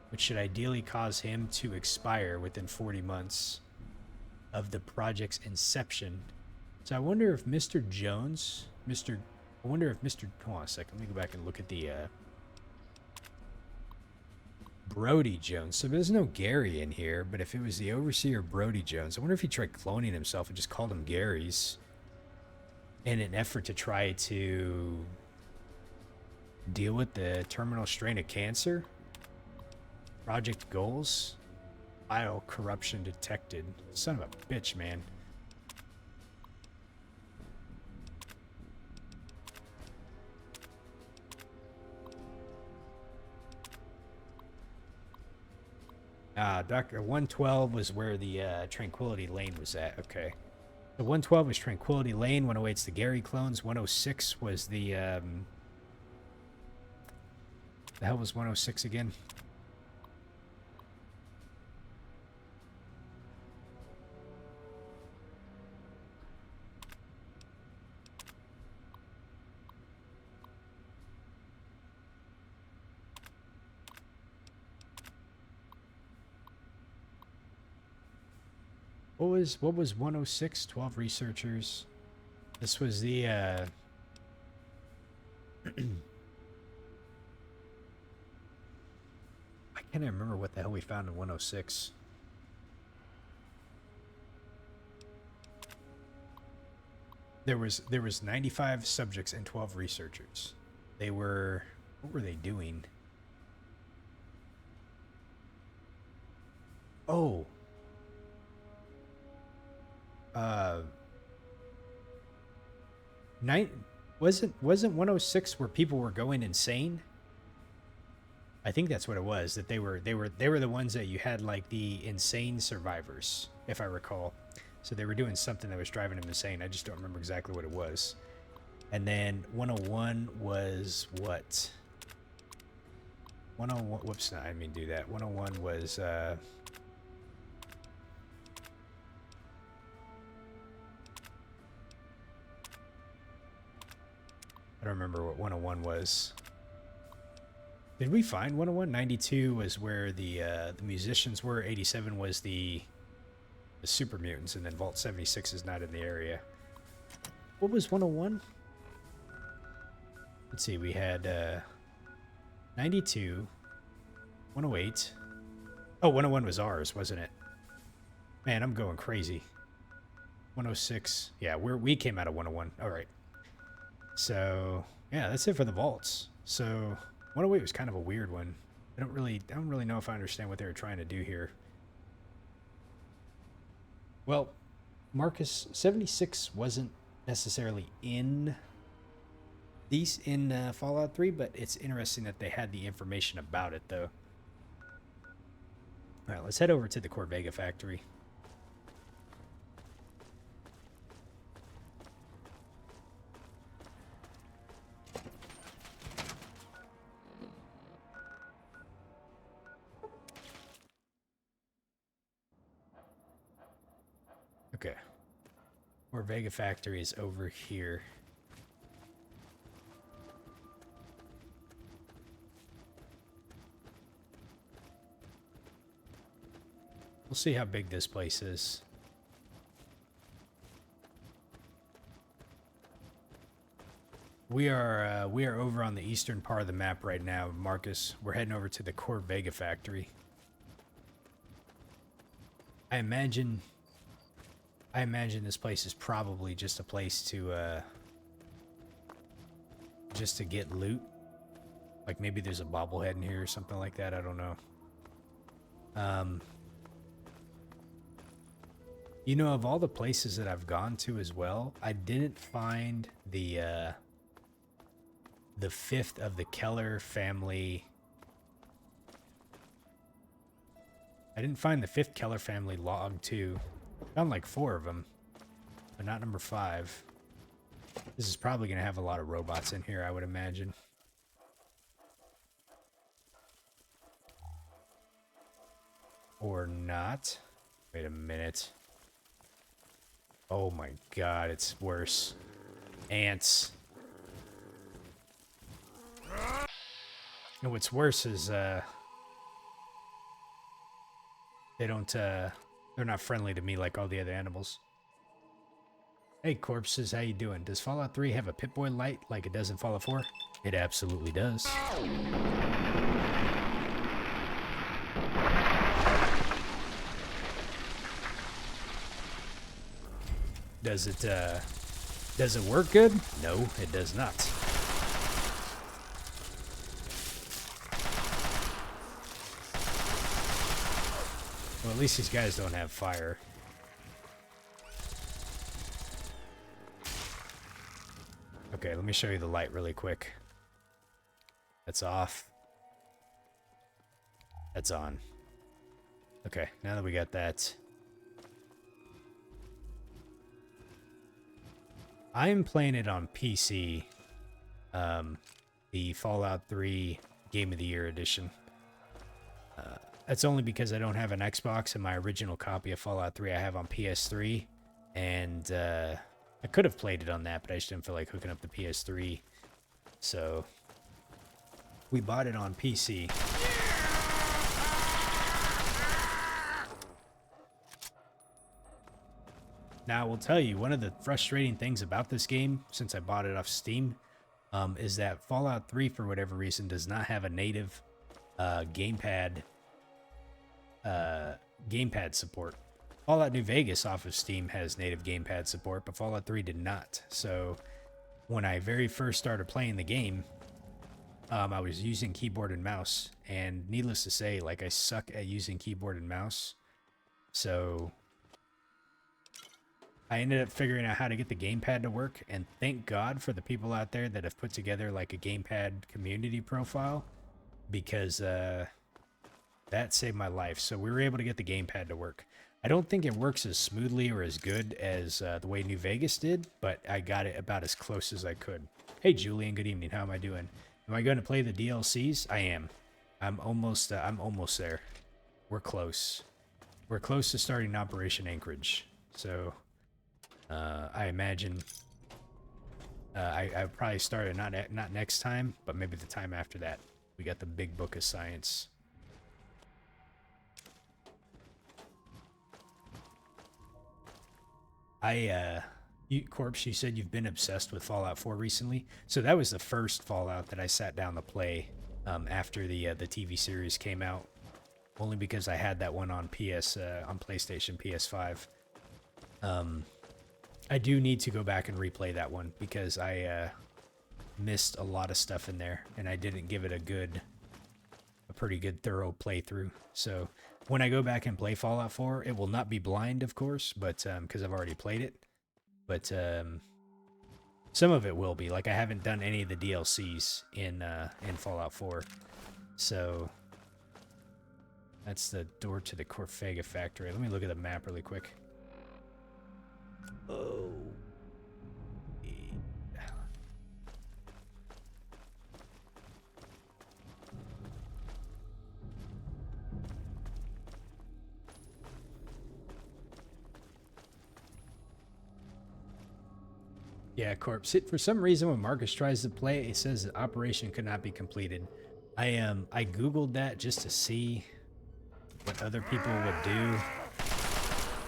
which should ideally cause him to expire within 40 months of the project's inception. So I wonder if Mr. Jones, hold on a second, let me go back and look at the Brody Jones. So there's no Gary in here, but if it was the overseer Brody Jones, I wonder if he tried cloning himself and just called him Gary's in an effort to try to deal with the terminal strain of cancer. Project goals. File corruption detected. Son of a bitch, man. Dr. 112 was where the Tranquility Lane was at. Okay. So 112 was Tranquility Lane. 108's the Gary clones. 106 was the hell was 106 again? What was 106? 12 researchers. This was the I can't even remember what the hell we found in 106. There was 95 subjects and 12 researchers. They were, what were they doing? Oh. Wasn't 106 where people were going insane? I think that's what it was. That they were the ones that you had, like the insane survivors, if I recall. So they were doing something that was driving them insane. I just don't remember exactly what it was. And then 101 was what? 101. Whoops, no, I didn't mean to do that. 101 was I don't remember what 101 was. Did we find 101? 92 was where the musicians were. 87 was the super mutants, and then Vault 76 is not in the area. What was 101? Let's see. We had 92, 108. Oh, 101 was ours, wasn't it? Man, I'm going crazy. 106. Yeah, we came out of 101. All right. So, yeah, that's it for the vaults. So, 108 was kind of a weird one. I don't really know if I understand what they were trying to do here. Well, Marcus, 76 wasn't necessarily in these in Fallout 3, but it's interesting that they had the information about it, though. All right, let's head over to the Corvega factory. Okay. Corvega factory is over here. We'll see how big this place is. We are over on the eastern part of the map right now, Marcus. We're heading over to the Corvega factory. I imagine this place is probably just a place to just to get loot. Like maybe there's a bobblehead in here or something like that. I don't know. You know, of all the places that I've gone to as well, I didn't find the fifth of the Keller family. I didn't find the fifth Keller family log too. Found like 4 of them, but not number 5. This is probably going to have a lot of robots in here, I would imagine. Or not. Wait a minute. Oh my god, it's worse. Ants. And what's worse is, they don't, they're not friendly to me like all the other animals. Hey, corpses, how you doing? Does Fallout 3 have a Pip-Boy light like it does in Fallout 4? It absolutely does. Does it work good? No, it does not. Well, at least these guys don't have fire. Okay, let me show you the light really quick. That's off. That's on. Okay, now that we got that. I'm playing it on PC. The Fallout 3 Game of the Year edition. That's only because I don't have an Xbox, and my original copy of Fallout 3 I have on PS3. And I could have played it on that, but I just didn't feel like hooking up the PS3. So we bought it on PC. Now, I will tell you, one of the frustrating things about this game, since I bought it off Steam, is that Fallout 3, for whatever reason, does not have a native gamepad support. Fallout New Vegas off of Steam has native gamepad support, but Fallout 3 did not. So when I very first started playing the game, I was using keyboard and mouse, and needless to say, like, I suck at using keyboard and mouse. So I ended up figuring out how to get the gamepad to work, and thank God for the people out there that have put together like a gamepad community profile, because that saved my life. So we were able to get the gamepad to work. I don't think it works as smoothly or as good as the way New Vegas did, but I got it about as close as I could. Hey Julian, good evening. How am I doing? Am I going to play the DLCs? I am. I'm almost there. We're close. We're close to starting Operation Anchorage. So I imagine I probably start it not next time, but maybe the time after that. We got the big book of science. Corpse, you said you've been obsessed with Fallout 4 recently. So that was the first Fallout that I sat down to play after the TV series came out. Only because I had that one on on PlayStation PS5. I do need to go back and replay that one because I missed a lot of stuff in there, and I didn't give it a pretty good thorough playthrough. So when I go back and play Fallout 4, it will not be blind, of course, but because I've already played it. But some of it will be. Like I haven't done any of the DLCs in Fallout 4, so that's the door to the Corfega factory. Let me look at the map really quick. Oh. Yeah, Corpse. For some reason, when Marcus tries to play, it says the operation could not be completed. I googled that just to see what other people would do,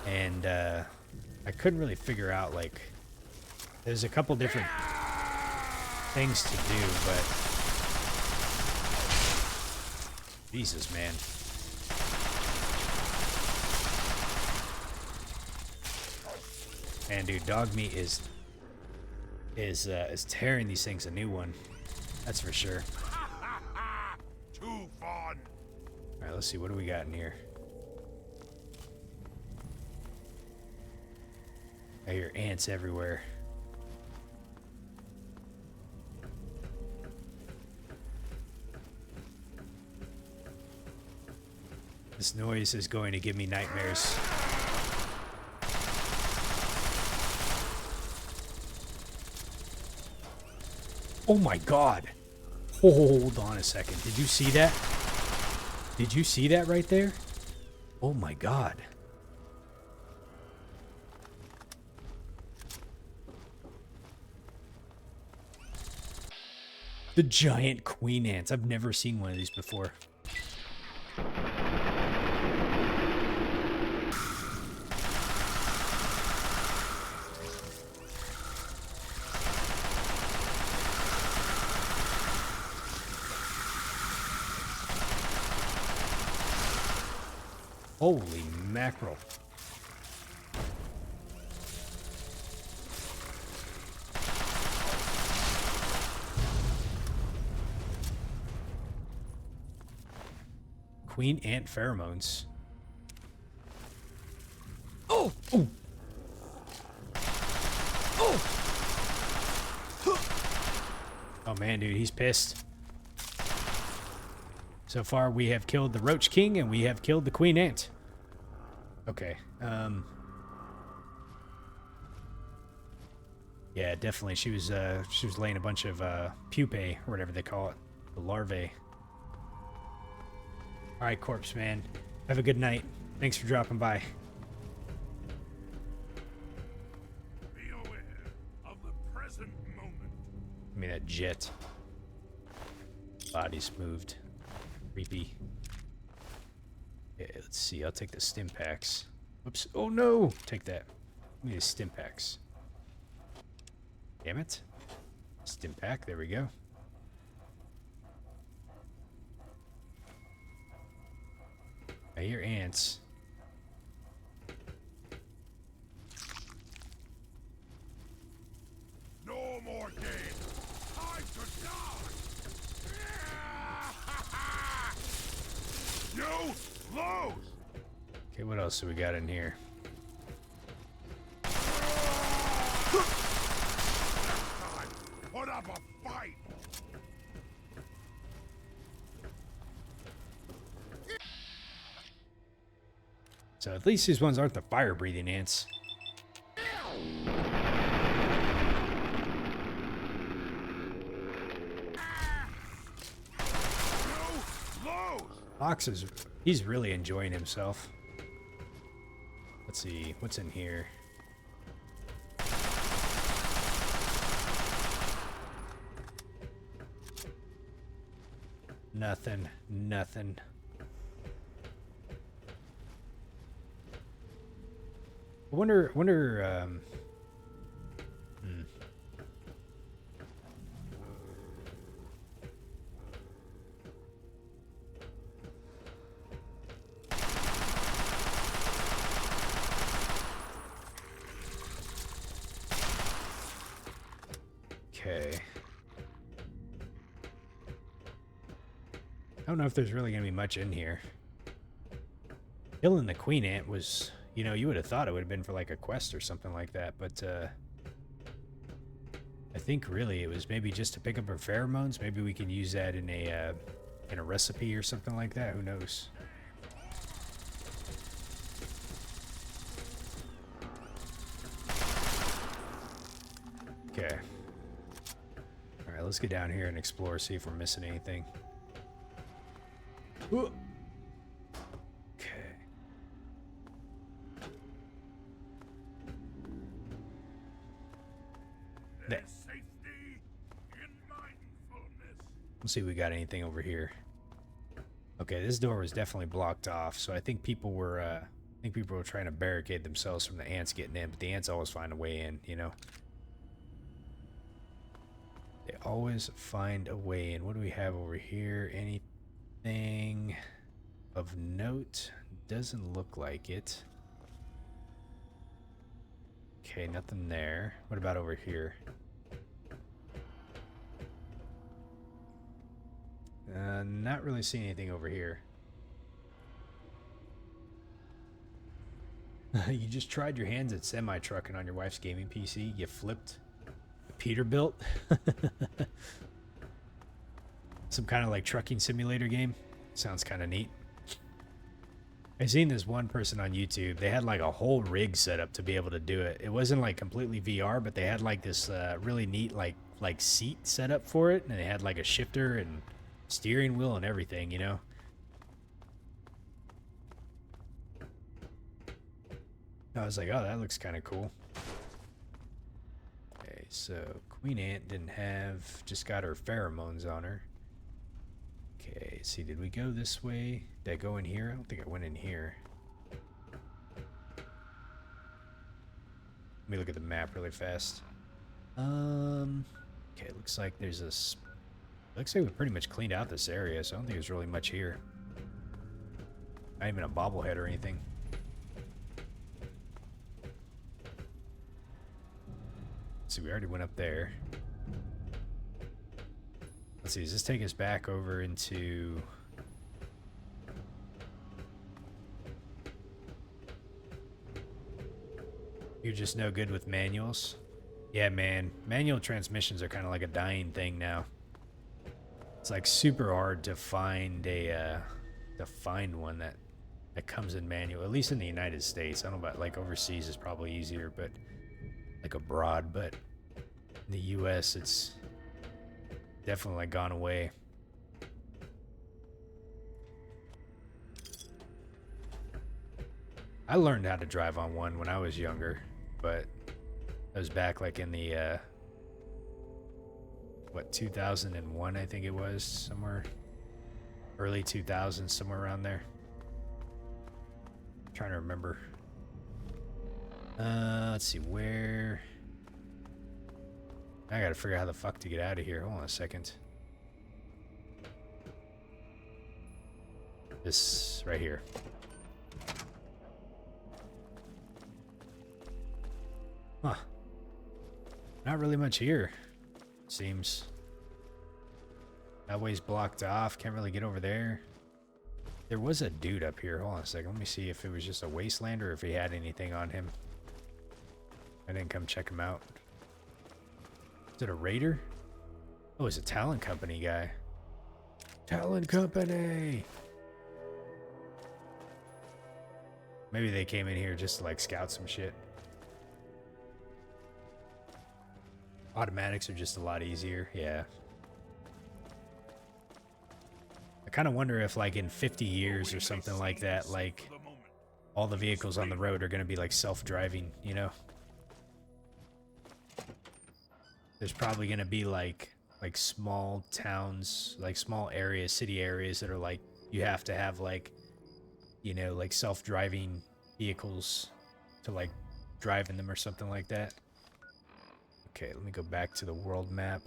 and I couldn't really figure out, like, there's a couple different things to do, but Jesus, man. And dude, dog meat is tearing these things a new one. That's for sure. Too fun. All right, let's see. What do we got in here? I hear ants everywhere. This noise is going to give me nightmares. Oh my God. Hold on a second. Did you see that? Did you see that right there? Oh my God. The giant queen ants. I've never seen one of these before. Holy mackerel. Queen ant pheromones. Oh! Oh! Oh! Oh man, dude, he's pissed. So far, we have killed the Roach King, and we have killed the Queen Ant. Okay. Yeah, definitely. She was laying a bunch of pupae, or whatever they call it, the larvae. All right, Corpse Man. Have a good night. Thanks for dropping by. Be aware of the present moment. Give me that jet. Body's moved. Creepy. Yeah, let's see. I'll take the stim packs. Whoops. Oh no! Take that. Give me the stim packs. Damn it. Stim pack. There we go. I hear ants. No more games. Time to die. You lose. Okay, what else do we got in here? Put up a fight. So at least these ones aren't the fire-breathing ants. Ox is, he's really enjoying himself. Let's see, what's in here? Nothing, nothing. I wonder, Okay. I don't know if there's really going to be much in here. Killing the queen ant was, you know, you would have thought it would have been for like a quest or something like that, but I think really it was maybe just to pick up her pheromones. Maybe we can use that in a recipe or something like that. Who knows? Okay. All right, let's get down here and explore, see if we're missing anything. Ooh. Okay. There. Safety in mindfulness. Let's see if we got anything over here. Okay, this door was definitely blocked off, so I think people were trying to barricade themselves from the ants getting in, but the ants always find a way in, you know. They always find a way in. What do we have over here? Anything of note? Doesn't look like it. Okay, nothing there. What about over here? Not really seeing anything over here. You just tried your hands at semi-trucking on your wife's gaming PC. You flipped a Peterbilt. Some kind of like trucking simulator game. Sounds kind of neat. I seen this one person on YouTube. They had like a whole rig set up to be able to do it. It wasn't like completely VR, but they had like this really neat like seat set up for it, and they had like a shifter and steering wheel and everything, you know. I was like, oh, that looks kind of cool. Okay, so Queen Ant didn't have, just got her pheromones on her. Okay, let's see, did we go this way? Did I go in here? I don't think I went in here. Let me look at the map really fast. Okay, looks like there's this. Looks like we pretty much cleaned out this area, so I don't think there's really much here. Not even a bobblehead or anything. Let's see, we already went up there. Let's see, does this take us back over into... You're just no good with manuals? Yeah, man. Manual transmissions are kind of like a dying thing now. It's like super hard to find one that comes in manual, at least in the United States. I don't know about like overseas is probably easier, but like abroad, but in the US it's definitely like gone away. I learned how to drive on one when I was younger, but I was back like in the what, 2001 I think it was, somewhere early 2000s, somewhere around there. I'm trying to remember. Let's see, where... I gotta figure out how the fuck to get out of here. Hold on a second. This right here. Huh. Not really much here, seems. That way's blocked off. Can't really get over there. There was a dude up here. Hold on a second. Let me see if it was just a wasteland or if he had anything on him. I didn't come check him out. Is it a raider? Oh, it's a talent company guy. Talent company! Maybe they came in here just to like scout some shit. Automatics are just a lot easier, yeah. I kind of wonder if like in 50 years or something like that, like all the vehicles on the road are going to be like self-driving, you know? There's probably going to be like small towns, like small areas, city areas that are like, you have to have like, you know, like self-driving vehicles to like drive in them or something like that. Okay, let me go back to the world map.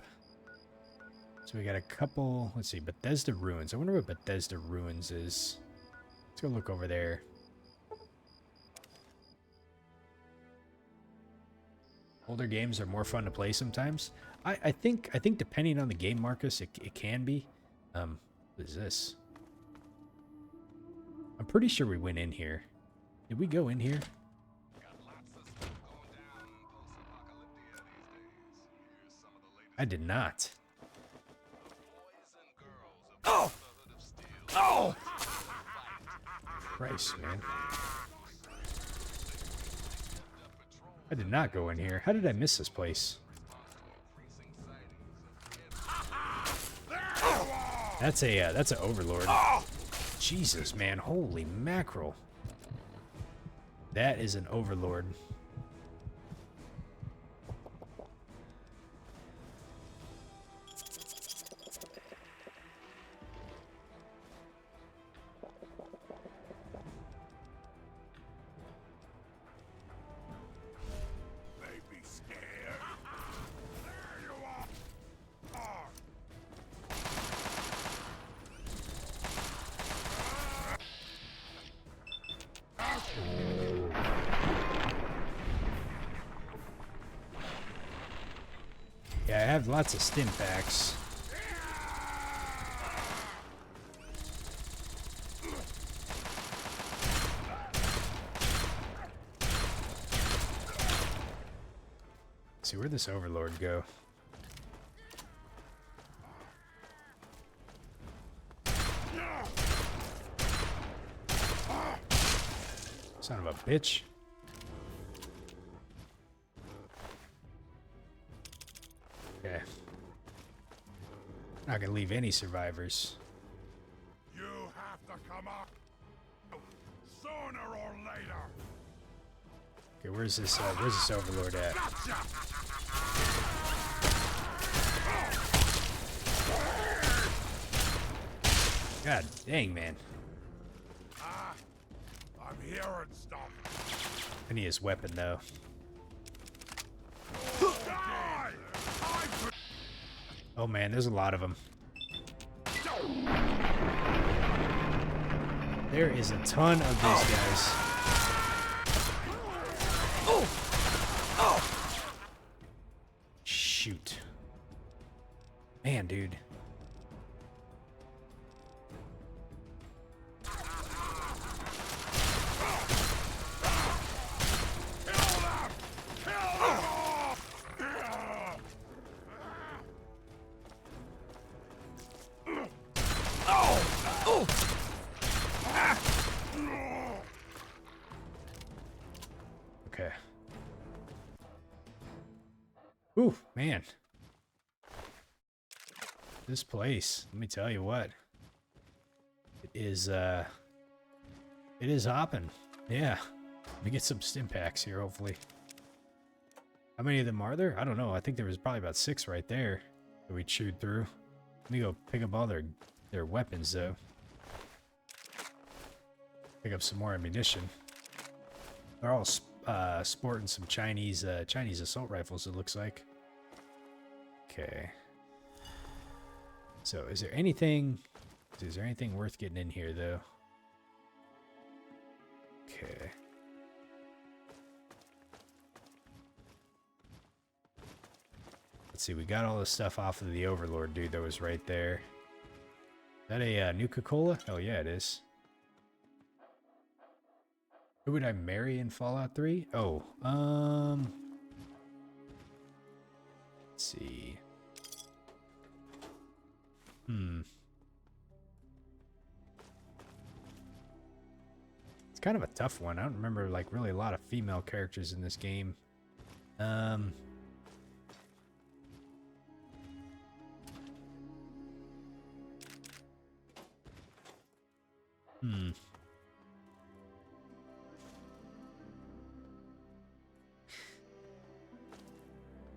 So we got a couple, let's see, Bethesda Ruins. I wonder what Bethesda Ruins is. Let's go look over there. Older games are more fun to play sometimes. I think depending on the game, Marcus, it can be. What is this? I'm pretty sure we went in here. Did we go in here? I did not. Oh! Oh! Christ, man. I did not go in here. How did I miss this place? That's an overlord. Jesus, man. Holy mackerel. That is an overlord. They be scared. There you are. Yeah, I have lots of stim packs. Let's see, where'd this overlord go? Son of a bitch. Okay. Not gonna leave any survivors. You have to come up sooner or later. Okay, where's this overlord at? God dang, man. I'm hearing stuff. I need his weapon though. Die! Oh man, there's a lot of them. There is a ton of these guys. Shoot. Man, dude. Okay. Ooh, man. This place, let me tell you what. It is hopping. Yeah. Let me get some stim packs here, hopefully. How many of them are there? I don't know. I think there was probably about 6 right there that we chewed through. Let me go pick up all their weapons, though. Pick up some more ammunition. They're all sporting some Chinese assault rifles, it looks like. Okay. So, is there anything worth getting in here, though? Okay. Let's see, we got all the stuff off of the Overlord dude that was right there. Is that a Nuka-Cola? Oh, yeah, it is. Who would I marry in Fallout 3? Oh, let's see. It's kind of a tough one. I don't remember, like, really a lot of female characters in this game. Oh,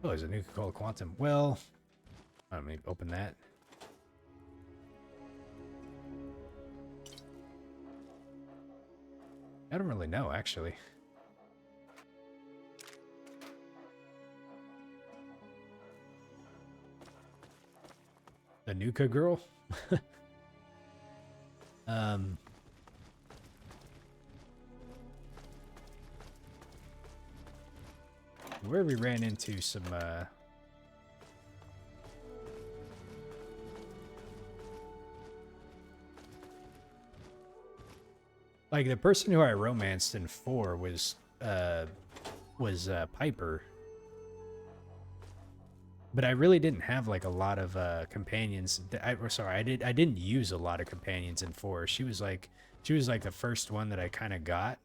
there's a Nuka-Cola Quantum. Well, let me open that. I don't really know, actually. The Nuka girl? Where we ran into some, Like the person who I romanced in 4 was Piper. But I really didn't have like a lot of companions. I didn't use a lot of companions in 4. She was like the first one that I kind of got.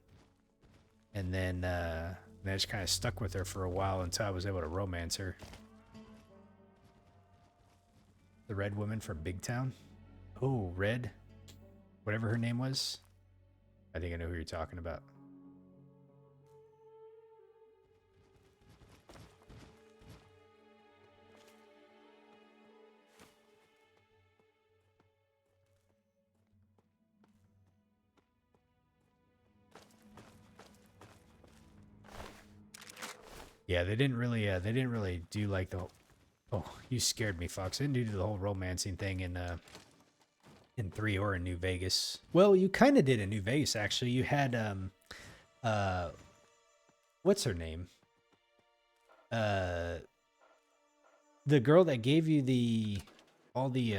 And then I just kind of stuck with her for a while until I was able to romance her. The red woman from Big Town. Oh, Red. Whatever her name was. I think I know who you're talking about. Yeah, they didn't really do like the. Oh, you scared me, Fox. They didn't do the whole romancing thing in 3 or in New Vegas. Well, you kind of did in New Vegas actually. You had what's her name? The girl that gave you all the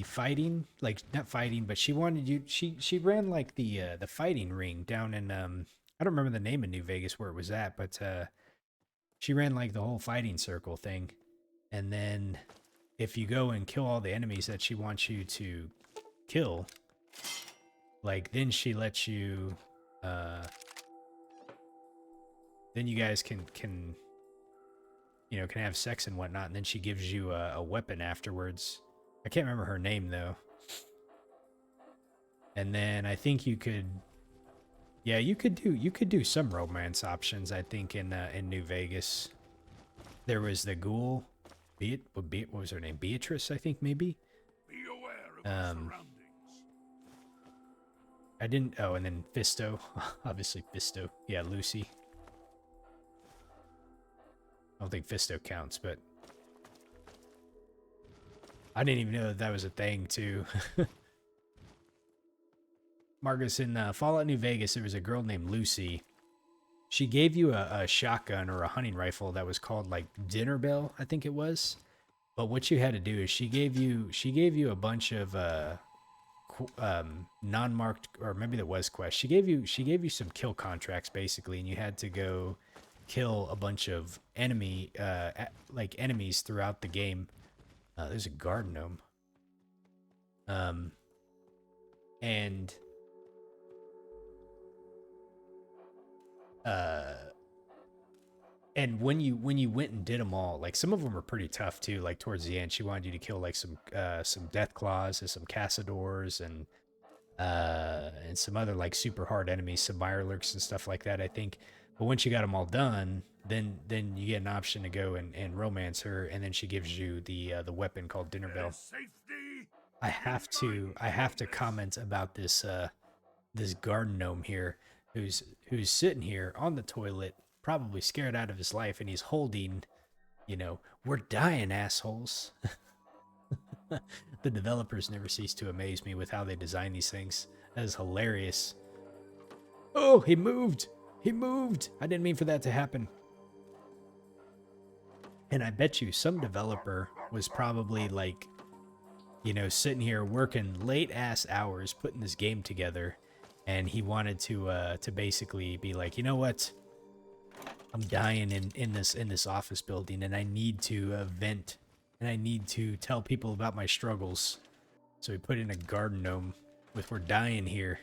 fighting, like not fighting, but she wanted you. She ran like the fighting ring down in I don't remember the name of New Vegas where it was at, but she ran like the whole fighting circle thing, and then if you go and kill all the enemies that she wants you to kill, like then she lets you then you guys can can have sex and whatnot, and then she gives you a weapon afterwards. I can't remember her name though. And then I think you could you could do some romance options, I think, in New Vegas. There was the ghoul, what was her name? Beatrice, I think, maybe. Be aware of your surroundings. I didn't. Oh, and then Fisto, obviously Fisto. Yeah, Lucy. I don't think Fisto counts, but I didn't even know that was a thing too. Marcus, in Fallout New Vegas, there was a girl named Lucy. She gave you a shotgun or a hunting rifle that was called like Dinner Bell, I think it was. But what you had to do is she gave you a bunch of non-marked, or maybe that was quest. She gave you some kill contracts basically, and you had to go kill a bunch of enemies throughout the game. There's a garden gnome. And when you went and did them all, like some of them were pretty tough too. Like towards the end, she wanted you to kill like some death claws and some cassadors and some other like super hard enemies, some mirelurks and stuff like that, I think. But once you got them all done, then you get an option to go and romance her, and then she gives you the weapon called Dinner Bell. I have to comment about this this garden gnome here, who's sitting here on the toilet, probably scared out of his life, and he's holding, we're dying, assholes. The developers never cease to amaze me with how they design these things. That is hilarious. Oh, he moved. He moved. I didn't mean for that to happen. And I bet you some developer was probably like, sitting here working late ass hours putting this game together, and he wanted to basically be like, you know what? I'm dying in this office building, and I need to vent, and I need to tell people about my struggles. So he put in a garden gnome with "We're dying here."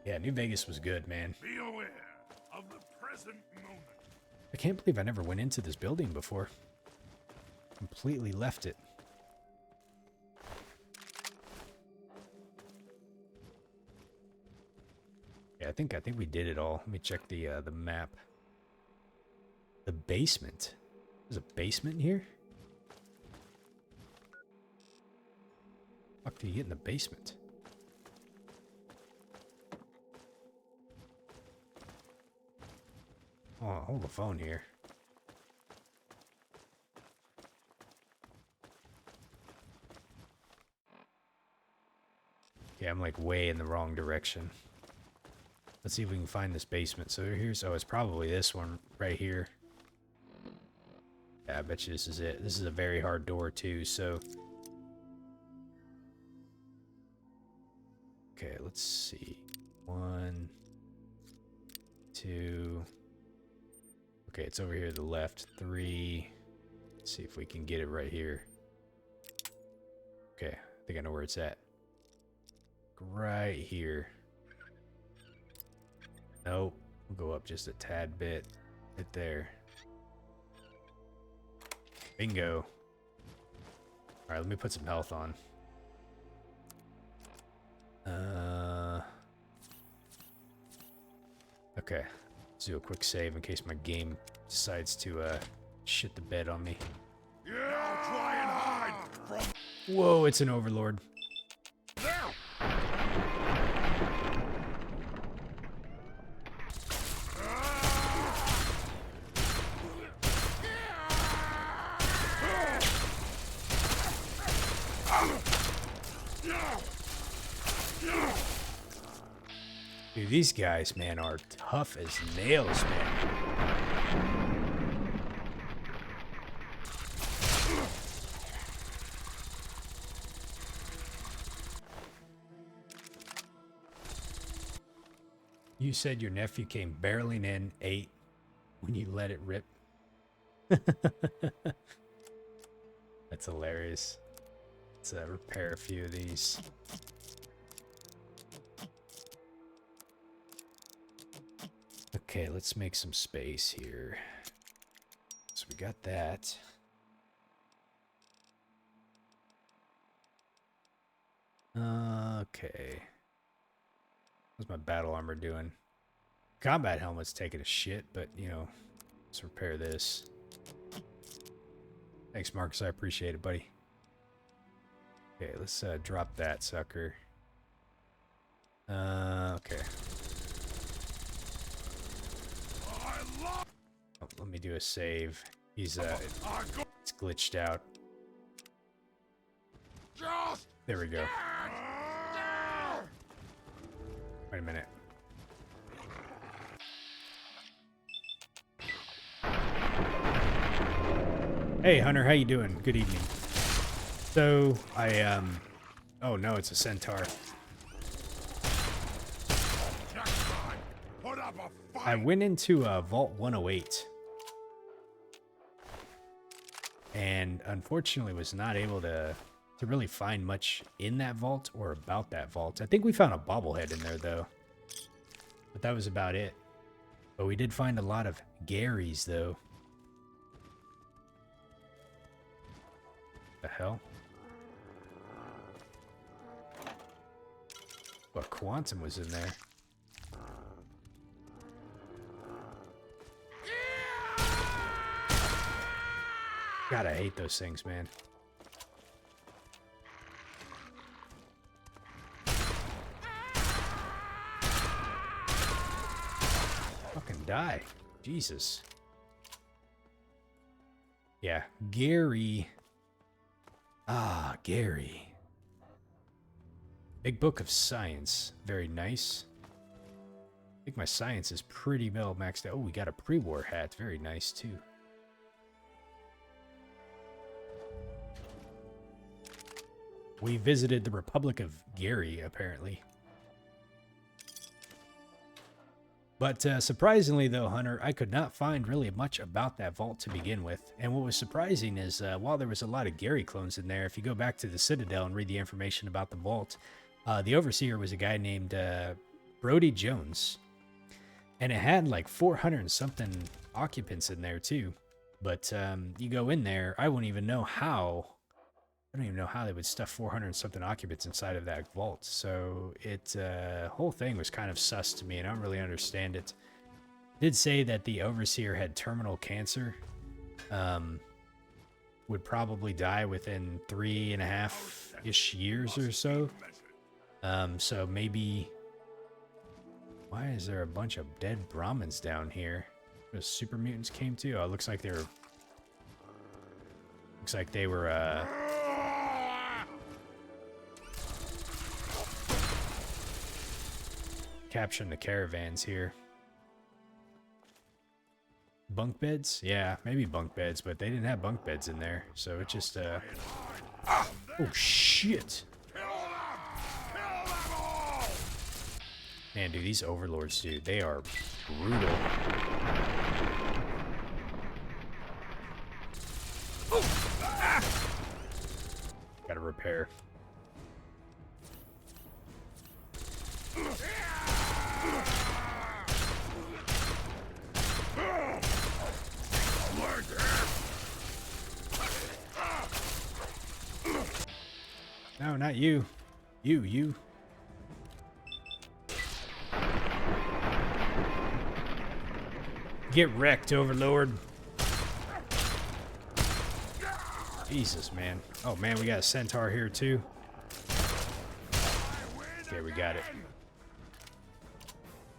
Yeah, New Vegas was good, man. Be aware of the present moment. I can't believe I never went into this building before. Completely left it. Yeah, I think we did it all. Let me check the map. The basement. There's a basement here? Fuck do you get in the basement? Oh, hold the phone here. Yeah, I'm like way in the wrong direction. Let's see if we can find this basement. So here's, oh, it's probably this one right here. Yeah, I bet you this is it. This is a very hard door too, so. Okay, let's see. 1, 2. Okay, it's over here to the left. 3. Let's see if we can get it right here. Okay, I think I know where it's at. Right here. Nope. We'll go up just a tad bit. Right there. Bingo. Alright, let me put some health on. Okay. Let's do a quick save in case my game decides to shit the bed on me. Yeah, try and hide from. Whoa, it's an overlord. Dude, these guys, man, are tough as nails, man. You said your nephew came barreling in 8 when you let it rip. That's hilarious. Let's repair a few of these. Okay, let's make some space here. So we got that. Okay. How's my battle armor doing? Combat helmet's taking a shit, but, you know, let's repair this. Thanks, Marcus. I appreciate it, buddy. Okay, let's drop that sucker. Okay. Oh, let me do a save. He's it's glitched out. There we go. Wait a minute. Hey Hunter, how you doing? Good evening. So oh no, it's a centaur. I went into Vault 108 and unfortunately was not able to really find much in that vault or about that vault. I think we found a bobblehead in there though, but that was about it. But we did find a lot of Garys though. The hell? What quantum was in there? God, I hate those things, man. Fucking die. Jesus. Yeah, Gary. Ah, Gary. Big Book of Science. Very nice. I think my science is pretty well maxed out. Oh, we got a pre-war hat. Very nice, too. We visited the Republic of Gary, apparently. But surprisingly, though, Hunter, I could not find really much about that vault to begin with. And what was surprising is while there was a lot of Gary clones in there, if you go back to the Citadel and read the information about the vault, the overseer was a guy named Brody Jones. And it had like 400 and something occupants in there, too. But you go in there, I wouldn't even know how. I don't even know how they would stuff 400 and something occupants inside of that vault. So it whole thing was kind of sus to me, and I don't really understand it. It did say that the overseer had terminal cancer. Would probably die within 3.5-ish years or so. So maybe... Why is there a bunch of dead Brahmins down here? The super mutants came to? Oh, it looks like they were... Looks like they were, capturing the caravans here. Bunk beds? Yeah, maybe bunk beds, but they didn't have bunk beds in there, so it just oh shit. Man, dude, these overlords, dude, they are brutal. Gotta repair. No, not you. You. Get wrecked, Overlord. Jesus, man. Oh, man, we got a centaur here, too. Okay, we got it.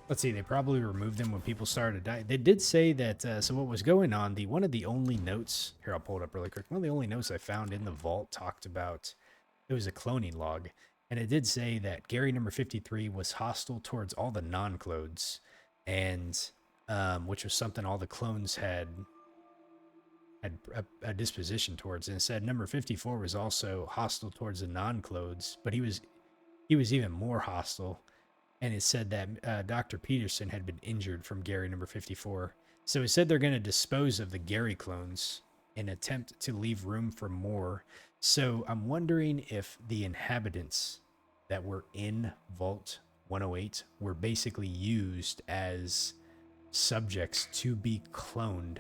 Let's see, they probably removed them when people started to die. They did say that, so what was going on, one of the only notes, here, I'll pull it up really quick. One of the only notes I found in the vault talked about, it was a cloning log, and it did say that Gary number 53 was hostile towards all the non-clones, and, which was something all the clones had a disposition towards. And it said number 54 was also hostile towards the non-clones, but he was even more hostile. And it said that Dr. Peterson had been injured from Gary number 54. So it said they're going to dispose of the Gary clones in an attempt to leave room for more. So I'm wondering if the inhabitants that were in Vault 108 were basically used as subjects to be cloned.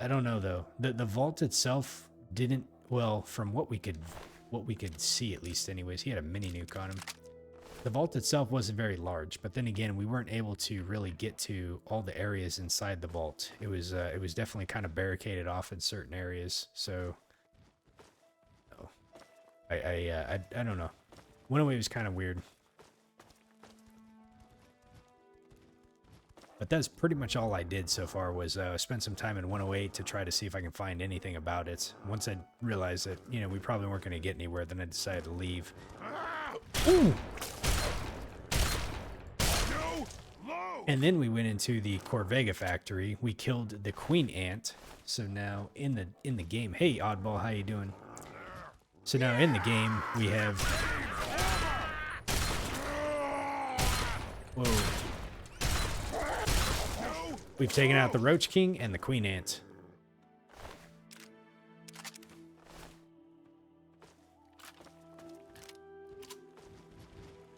I don't know though. The vault itself didn't, well, from what we could see at least anyways, he had a mini nuke on him. The vault itself wasn't very large, but then again, we weren't able to really get to all the areas inside the vault. It was definitely kind of barricaded off in certain areas. So, oh, I don't know. 108 was kind of weird. But that's pretty much all I did so far was spend some time in 108 to try to see if I can find anything about it. Once I realized that, you know, we probably weren't going to get anywhere, then I decided to leave. Ooh! And then we went into the Corvega factory. We killed the queen ant. So now in the game, hey Oddball, how you doing? So now in the game we have. Whoa! We've taken out the Roach King and the Queen Ant.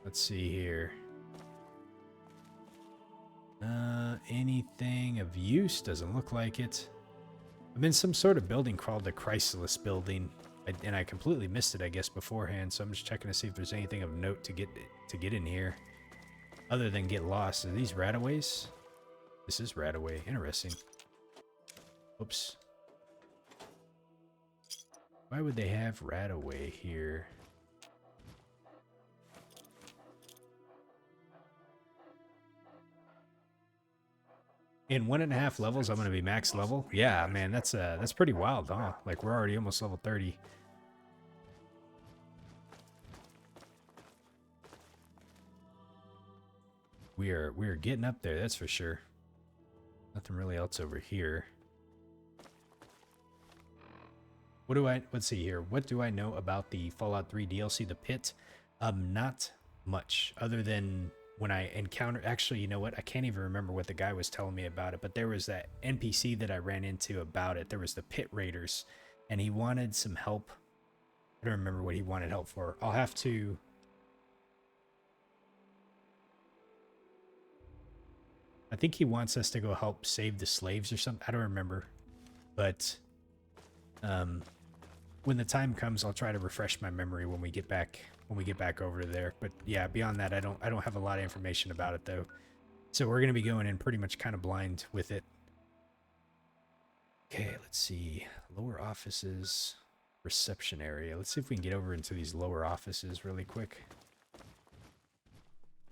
Let's see here. Anything of use? Doesn't look like it. I'm in some sort of building called the Chrysalis building, and I completely missed it, I guess, beforehand. So I'm just checking to see if there's anything of note to get in here, other than get lost. Are these rataways? This is Radaway. Interesting. Oops. Why would they have Radaway here? In 1.5 levels, I'm going to be max level. Yeah, man, that's pretty wild, huh? Like, we're already almost level 30. We are getting up there, that's for sure. Nothing really else over here. Let's see here. What do I know about the Fallout 3 DLC, The Pit? Not much, other than when I encountered, actually, you know what? I can't even remember what the guy was telling me about it, but there was that NPC that I ran into about it. There was the Pit Raiders, and he wanted some help. I don't remember what he wanted help for. I'll have to... I think he wants us to go help save the slaves or something. I don't remember. But when the time comes, I'll try to refresh my memory when we get back over there. But yeah, beyond that, I don't have a lot of information about it though. So we're gonna be going in pretty much kind of blind with it. Okay, let's see. Lower offices, reception area. Let's see if we can get over into these lower offices really quick.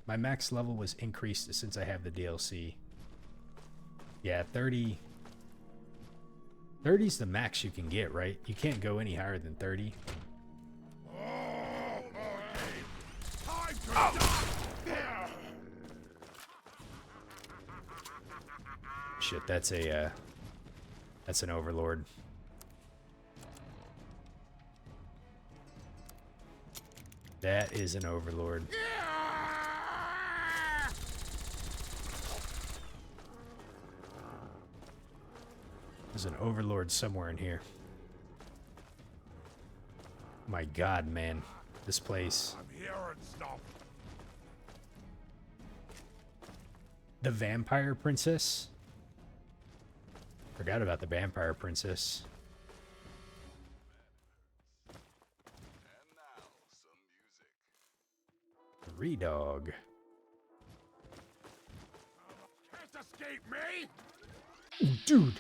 My max level was increased since I have the DLC. Yeah, 30. 30's the max you can get, right? You can't go any higher than 30. shit, that's an overlord. That is an overlord. There's an overlord somewhere in here. My god, man. This place. I'm hearing stuff. The vampire princess? Forgot about the vampire princess. And now, some music. Redog. Can't escape me! Dude!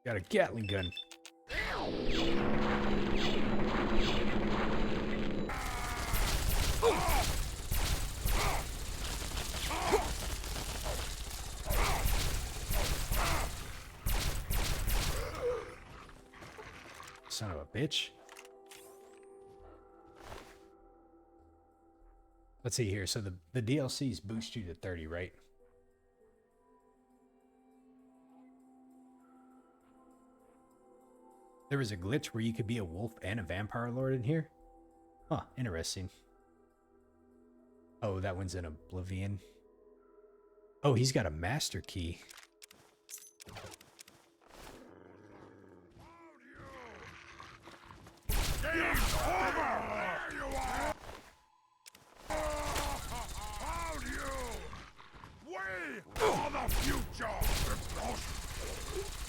Got a Gatling gun. Son of a bitch. Let's see here. So the DLCs boost you to 30, right? There was a glitch where you could be a wolf and a vampire lord in here? Huh, interesting. Oh, that one's in Oblivion. Oh, he's got a master key. Game's over! There you are! Found you! We are the future!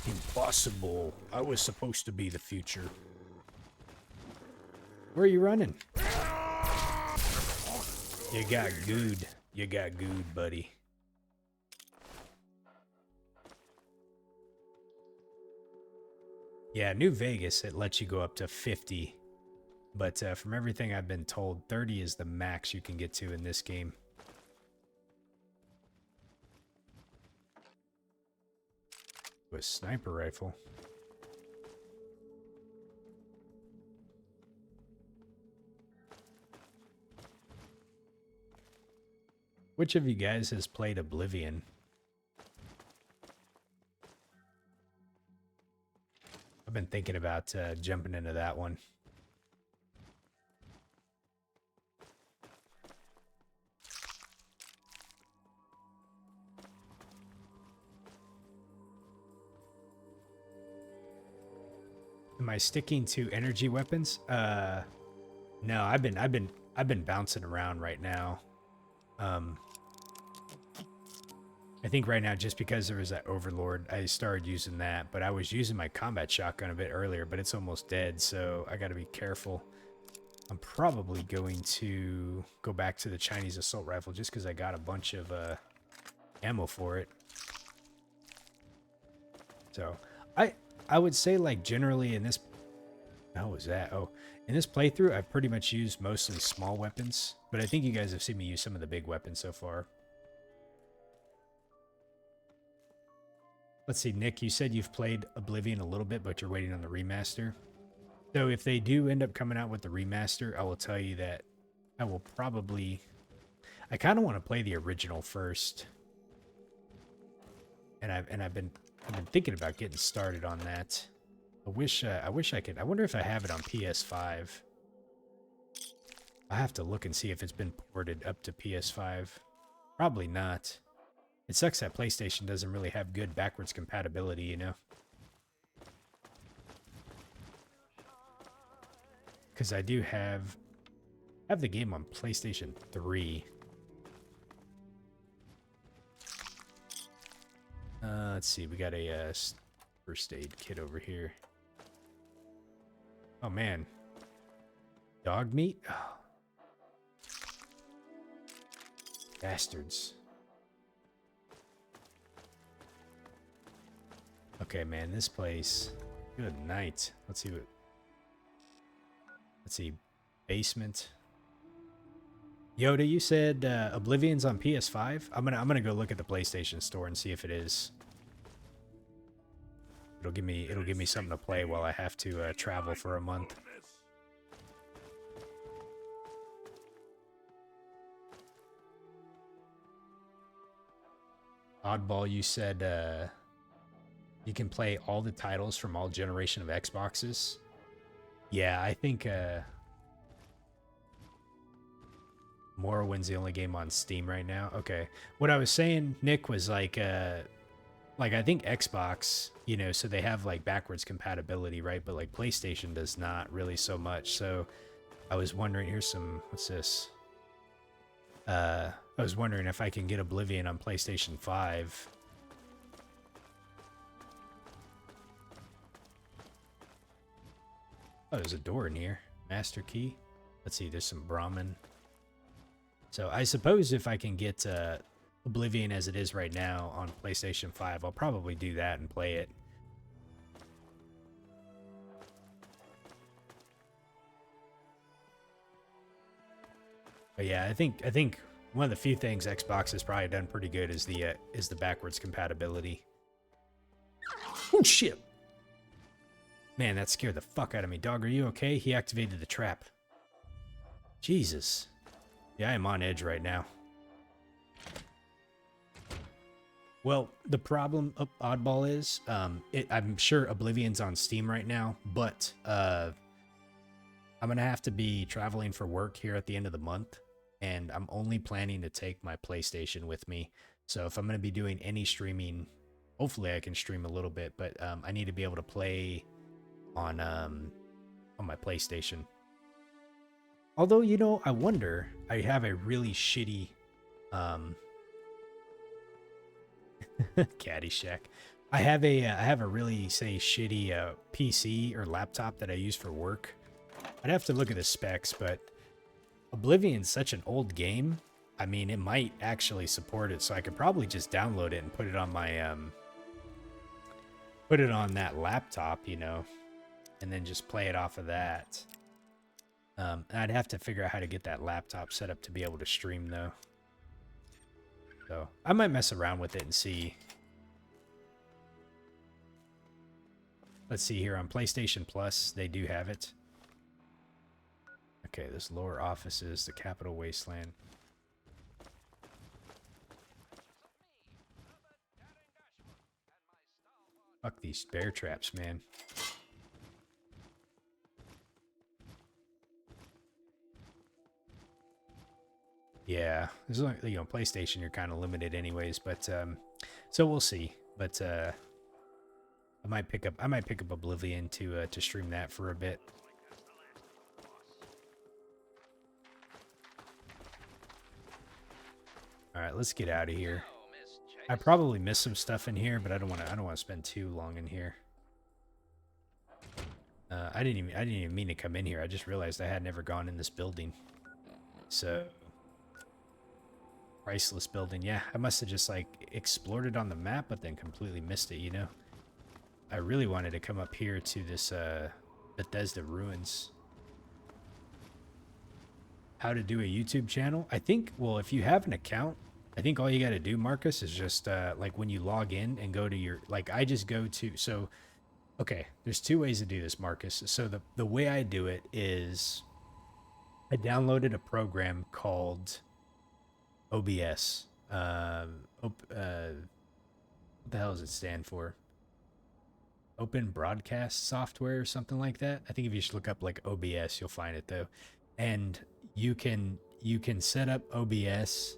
Impossible. I was supposed to be the future. Where are you running? You got gooed. You got gooed, buddy. Yeah, New Vegas, it lets you go up to 50. But from everything I've been told, 30 is the max you can get to in this game. A sniper rifle. Which of you guys has played Oblivion? I've been thinking about jumping into that one. Am I sticking to energy weapons? No, I've been bouncing around right now. I think right now, just because there was that overlord, I started using that, but I was using my combat shotgun a bit earlier, but it's almost dead, so I gotta be careful. I'm probably going to go back to the Chinese assault rifle just because I got a bunch of ammo for it. So I would say, like, generally in this... How was that? Oh, in this playthrough, I've pretty much used mostly small weapons, but I think you guys have seen me use some of the big weapons so far. Let's see, Nick, you said you've played Oblivion a little bit, but you're waiting on the remaster. So if they do end up coming out with the remaster, I will tell you that I will probably... I kind of want to play the original first. And I've been thinking about getting started on that. I wish I could. I wonder if I have it on PS5. I have to look and see if it's been ported up to PS5. Probably not. It sucks that PlayStation doesn't really have good backwards compatibility, you know? Because I do have the game on PlayStation 3. Let's see. We got a first aid kit over here. Oh, man. Dog meat? Oh. Bastards. Okay, man, this place. Good night. Let's see what... Let's see. Basement. Yoda, you said Oblivion's on PS5? I'm gonna go look at the PlayStation Store and see if it is. It'll give me something to play while I have to travel for a month. Oddball, you said you can play all the titles from all generation of Xboxes. Yeah, I think Morrowind's the only game on Steam right now. Okay. What I was saying, Nick, was like I think Xbox, you know, so they have like backwards compatibility, right? But like PlayStation does not really so much. So I was wondering, here's some, what's this? I was wondering if I can get Oblivion on PlayStation 5. Oh, there's a door in here. Master key. Let's see, there's some Brahmin. So I suppose if I can get Oblivion as it is right now on PlayStation 5, I'll probably do that and play it. But yeah, I think one of the few things Xbox has probably done pretty good is the backwards compatibility. Oh shit! Man, that scared the fuck out of me. Dog, are you okay? He activated the trap. Jesus. Yeah, I am on edge right now. Well, the problem of Oddball is, I'm sure Oblivion's on Steam right now, but I'm going to have to be traveling for work here at the end of the month, and I'm only planning to take my PlayStation with me. So if I'm going to be doing any streaming, hopefully I can stream a little bit, but I need to be able to play on my PlayStation. Although, you know, I wonder, I have a really shitty Caddyshack. I have a really, say, shitty PC or laptop that I use for work. I'd have to look at the specs, but Oblivion's such an old game. I mean, it might actually support it, so I could probably just download it and put it on my put it on that laptop, you know, and then just play it off of that. I'd have to figure out how to get that laptop set up to be able to stream, though. So I might mess around with it and see. Let's see here on PlayStation Plus, they do have it. Okay, this lower offices, the Capital Wasteland. Fuck these bear traps, man. Yeah, there's only, you know, PlayStation, you're kind of limited anyways, but so we'll see. But I might pick up Oblivion to stream that for a bit. All right, let's get out of here. I probably missed some stuff in here, but I don't want to spend too long in here. I didn't even mean to come in here. I just realized I had never gone in this building. So priceless building. Yeah, I must have just like explored it on the map, but then completely missed it, you know. I really wanted to come up here to this Bethesda ruins. How to do a YouTube channel? I think, well, if you have an account, I think all you got to do, Marcus, is just like when you log in and go to your, like I just go to, so, okay, there's two ways to do this, Marcus. So the way I do it is I downloaded a program called OBS. What the hell does it stand for? Open Broadcast Software or something like that. I think if you just look up like OBS, you'll find it though. And you can set up OBS,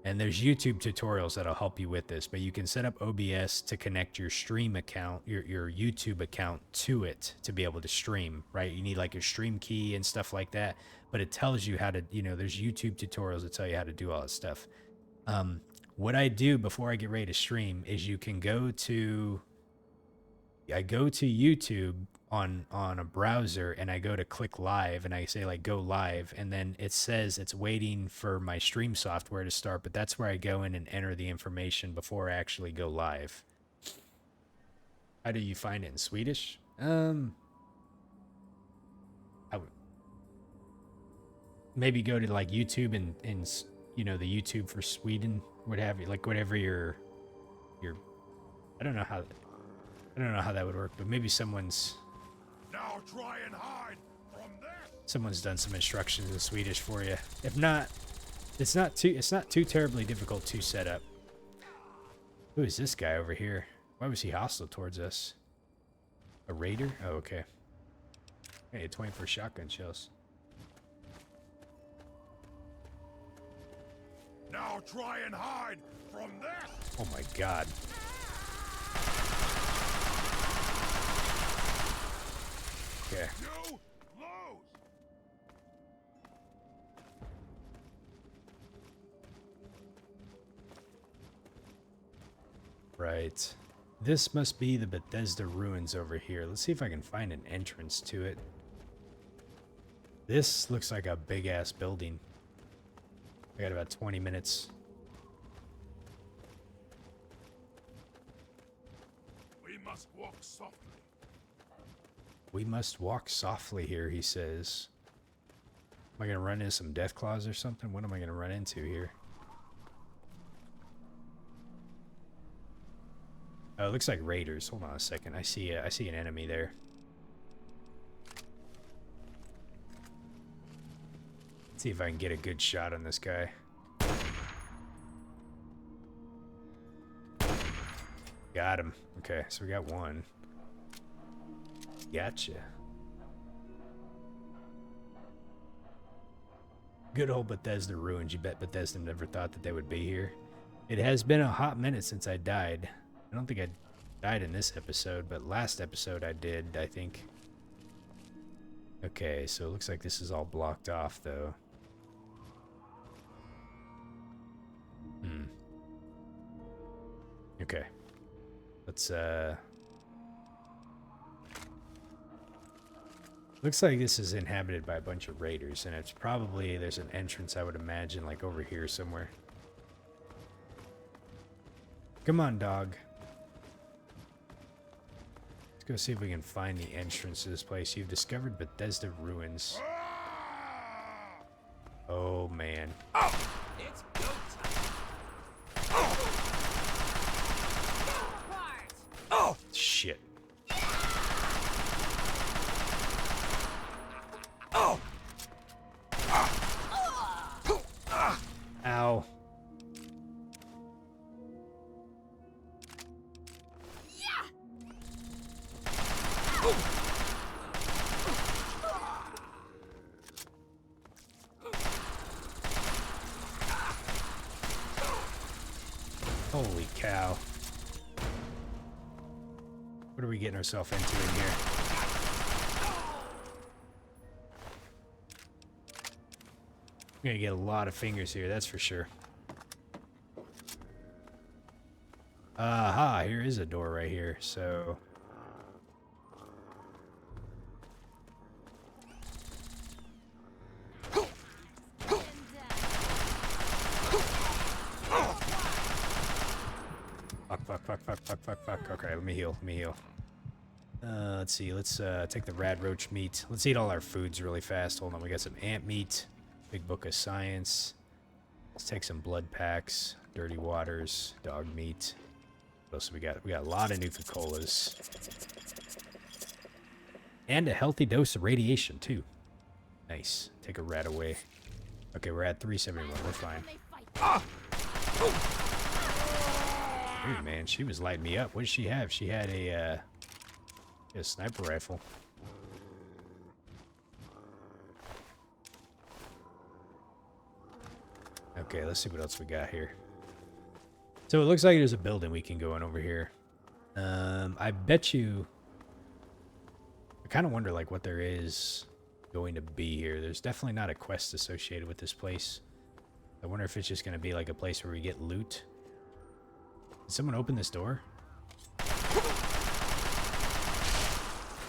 and there's YouTube tutorials that'll help you with this, but you can set up OBS to connect your stream account, your YouTube account to it to be able to stream, right? You need like your stream key and stuff like that, but it tells you how to, you know, there's YouTube tutorials that tell you how to do all that stuff. What I do before I get ready to stream is you can go to, I go to YouTube on a browser, and I go to click live, and I say like go live, and then it says it's waiting for my stream software to start, but that's where I go in and enter the information before I actually go live. How do you find it in Swedish? I would maybe go to like YouTube and you know, the YouTube for Sweden, what have you, like whatever your I don't know how that would work, but maybe someone's Now try and hide from this. someone's done some instructions in Swedish for you. If not, it's not too terribly difficult to set up. Who is this guy over here? Why was he hostile towards us? A raider? Oh, okay. Hey, 24 shotgun shells. Now try and hide from this! Oh my god. Okay. You lose! Right. This must be the Bethesda ruins over here. Let's see if I can find an entrance to it. This looks like a big-ass building. I got about 20 minutes. We must walk softly. We must walk softly here, he says. Am I going to run into some death claws or something? What am I going to run into here? Oh, it looks like raiders. Hold on a second. I see an enemy there. Let's see if I can get a good shot on this guy. Got him. Okay, so we got one. Gotcha. Good old Bethesda ruins. You bet Bethesda never thought that they would be here. It has been a hot minute since I died. I don't think I died in this episode, but last episode I did, I think. Okay, so it looks like this is all blocked off, though. Okay. Let's, looks like this is inhabited by a bunch of raiders, and it's probably, there's an entrance, I would imagine, like over here somewhere. Come on, dog. Let's go see if we can find the entrance to this place. You've discovered Bethesda ruins. Oh, man. It's go time. Oh, shit. Oh! Ow. Holy cow. What are we getting ourselves into in here? We're gonna get a lot of fingers here, that's for sure. Aha, here is a door right here, so... Fuck. Okay, let me heal. Let's see. Let's take the rad roach meat. Let's eat all our foods really fast. Hold on, we got some ant meat, big book of science. Let's take some blood packs, dirty waters, dog meat. What else we got? We got a lot of Nuka-Colas. And a healthy dose of radiation, too. Nice. Take a rat away. Okay, we're at 371. We're fine. Dude, man, she was lighting me up. What did she have? She had a sniper rifle. Okay, let's see what else we got here. So it looks like there's a building we can go in over here. I bet you... I kind of wonder, like, what there is going to be here. There's definitely not a quest associated with this place. I wonder if it's just going to be, like, a place where we get loot. Did someone open this door? It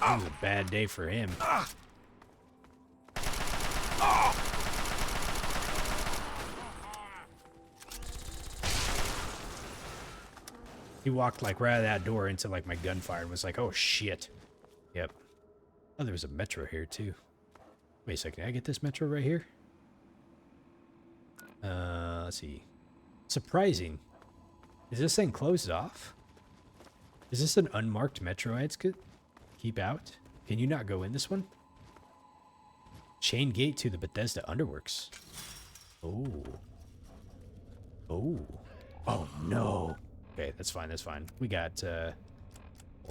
was a bad day for him. He walked like right out of that door into like my gunfire and was like, oh shit. Yep. Oh, there was a metro here too. Wait a second, did I get this metro right here? Let's see. Surprising. Is this thing closed off? Is this an unmarked metro I could keep out? Can you not go in this one? Chain gate to the Bethesda Underworks. Oh. Oh. Oh no. Okay, that's fine, that's fine. We got, hold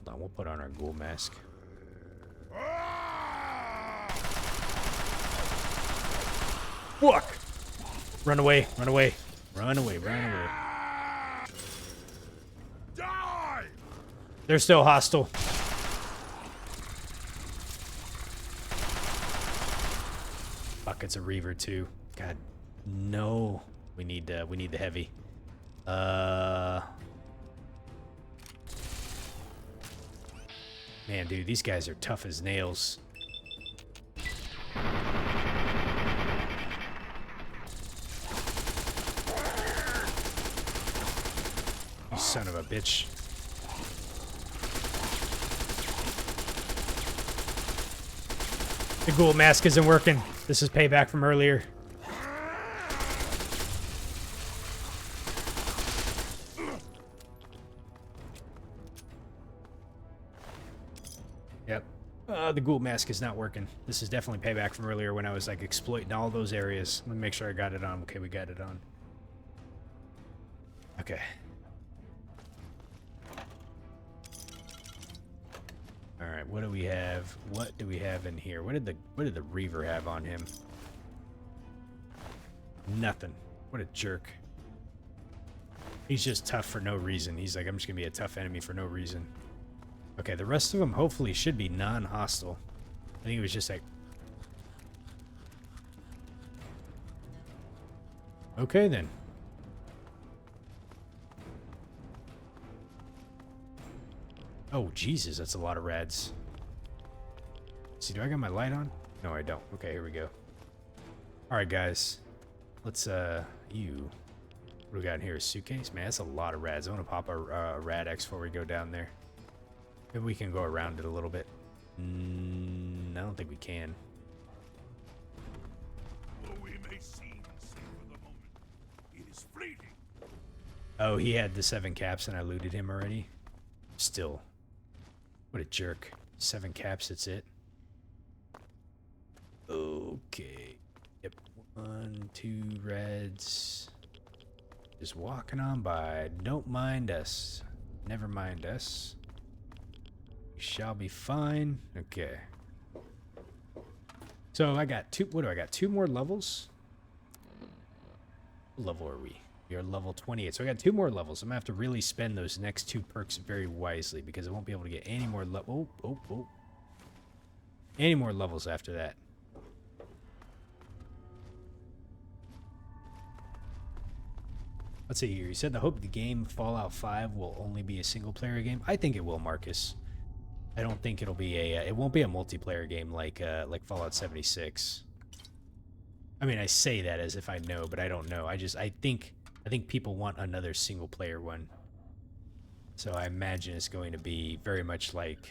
on, we'll put on our ghoul mask. Fuck! Run away, run away. Run away, run away. Die! They're still hostile. Fuck, it's a reaver too. God, no. We need the heavy. Man, dude, these guys are tough as nails. You son of a bitch. The ghoul mask isn't working. This is payback from earlier. Yep. The ghoul mask is not working. This is definitely payback from earlier when I was like exploiting all those areas. Let me make sure I got it on. Okay, we got it on. Okay. All right, what do we have? What do we have in here? What did the reaver have on him? Nothing. What a jerk. He's just tough for no reason. He's like, I'm just gonna be a tough enemy for no reason. Okay, the rest of them hopefully should be non-hostile. I think it was just like... Okay, then. Oh, Jesus, that's a lot of rads. See, do I got my light on? No, I don't. Okay, here we go. Alright, guys. Let's, What do we got in here? A suitcase? Man, that's a lot of rads. I want to pop a rad X before we go down there. Maybe we can go around it a little bit. I don't think we can. Though we may seem safe for the moment, it is fleeting. Oh, he had the 7 caps and I looted him already? Still. What a jerk. 7 caps, that's it. Okay. Yep. 1, 2 reds. Just walking on by. Don't mind us. Never mind us. We shall be fine. Okay. So I got 2. What do I got? 2 more levels? What level are we? We are level 28. So I got 2 more levels. I'm going to have to really spend those next 2 perks very wisely because I won't be able to get any more any more levels after that. Let's see here. You said the hope the game Fallout 5 will only be a single player game. I think it will, Marcus. I don't think it'll be a it won't be a multiplayer game like Fallout 76. I mean, I say that as if I know, but I don't know. I think people want another single player one. So I imagine it's going to be very much like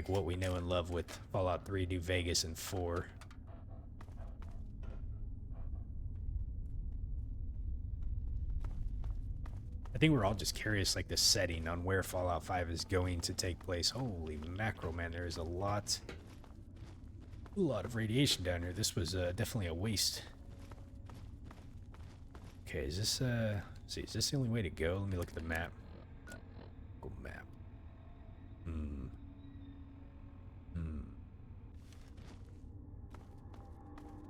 what we know and love with Fallout 3, New Vegas, and 4. I think we're all just curious, like, the setting on where Fallout 5 is going to take place. Holy mackerel, man, there is a lot of radiation down here. This was definitely a waste. Okay, is this, see, is this the only way to go? Let me look at the map. Go map.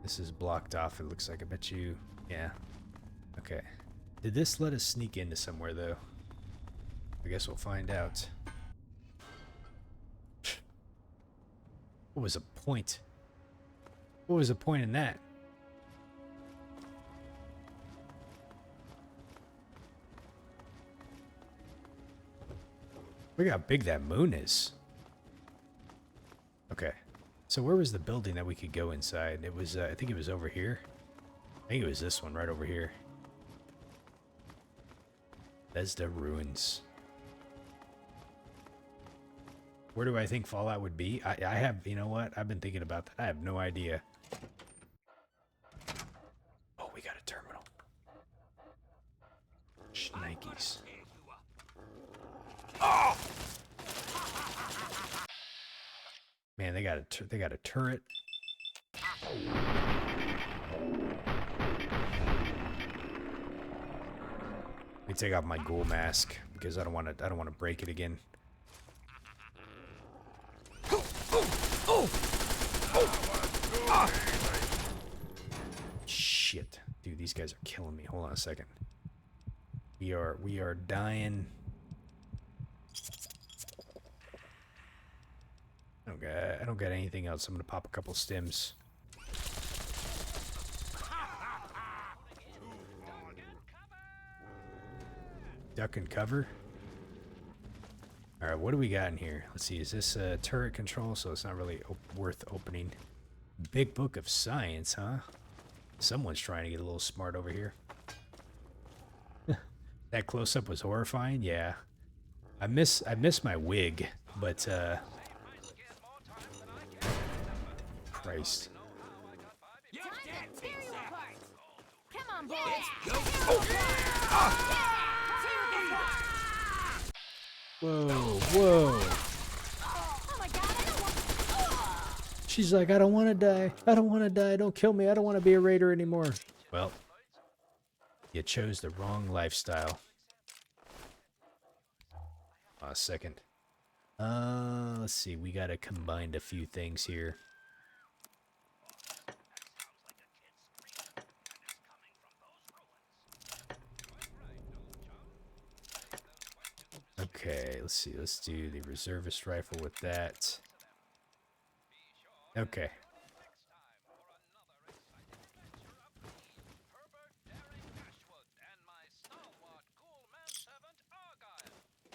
This is blocked off, it looks like. I bet you, yeah. Okay. Did this let us sneak into somewhere, though? I guess we'll find out. What was the point? What was the point in that? Look how big that moon is. Okay. So where was the building that we could go inside? It was, I think it was over here. I think it was this one right over here. Bethesda Ruins. Where do I think Fallout would be? I have, you know what? I've been thinking about that. I have no idea. Oh, we got a terminal. Shnikes. Oh! Man, they got a turret. Let me take off my ghoul mask because I don't want to break it again. Shit. Dude, these guys are killing me. Hold on a second. We are dying. I don't got anything else. I'm gonna pop a couple stims. Duck and cover. All right, what do we got in here? Let's see. Is this turret control? So it's not really worth opening. Big Book of Science, huh? Someone's trying to get a little smart over here. That close-up was horrifying. Yeah, I miss my wig, but Christ. Come on, boys. Whoa, whoa. Oh my God, I don't want. She's like, I don't want to die. I don't want to die. Don't kill me. I don't want to be a raider anymore. Well, you chose the wrong lifestyle. A second. Let's see. We got to combine a few things here. Okay, let's see. Let's do the reservist rifle with that. Okay.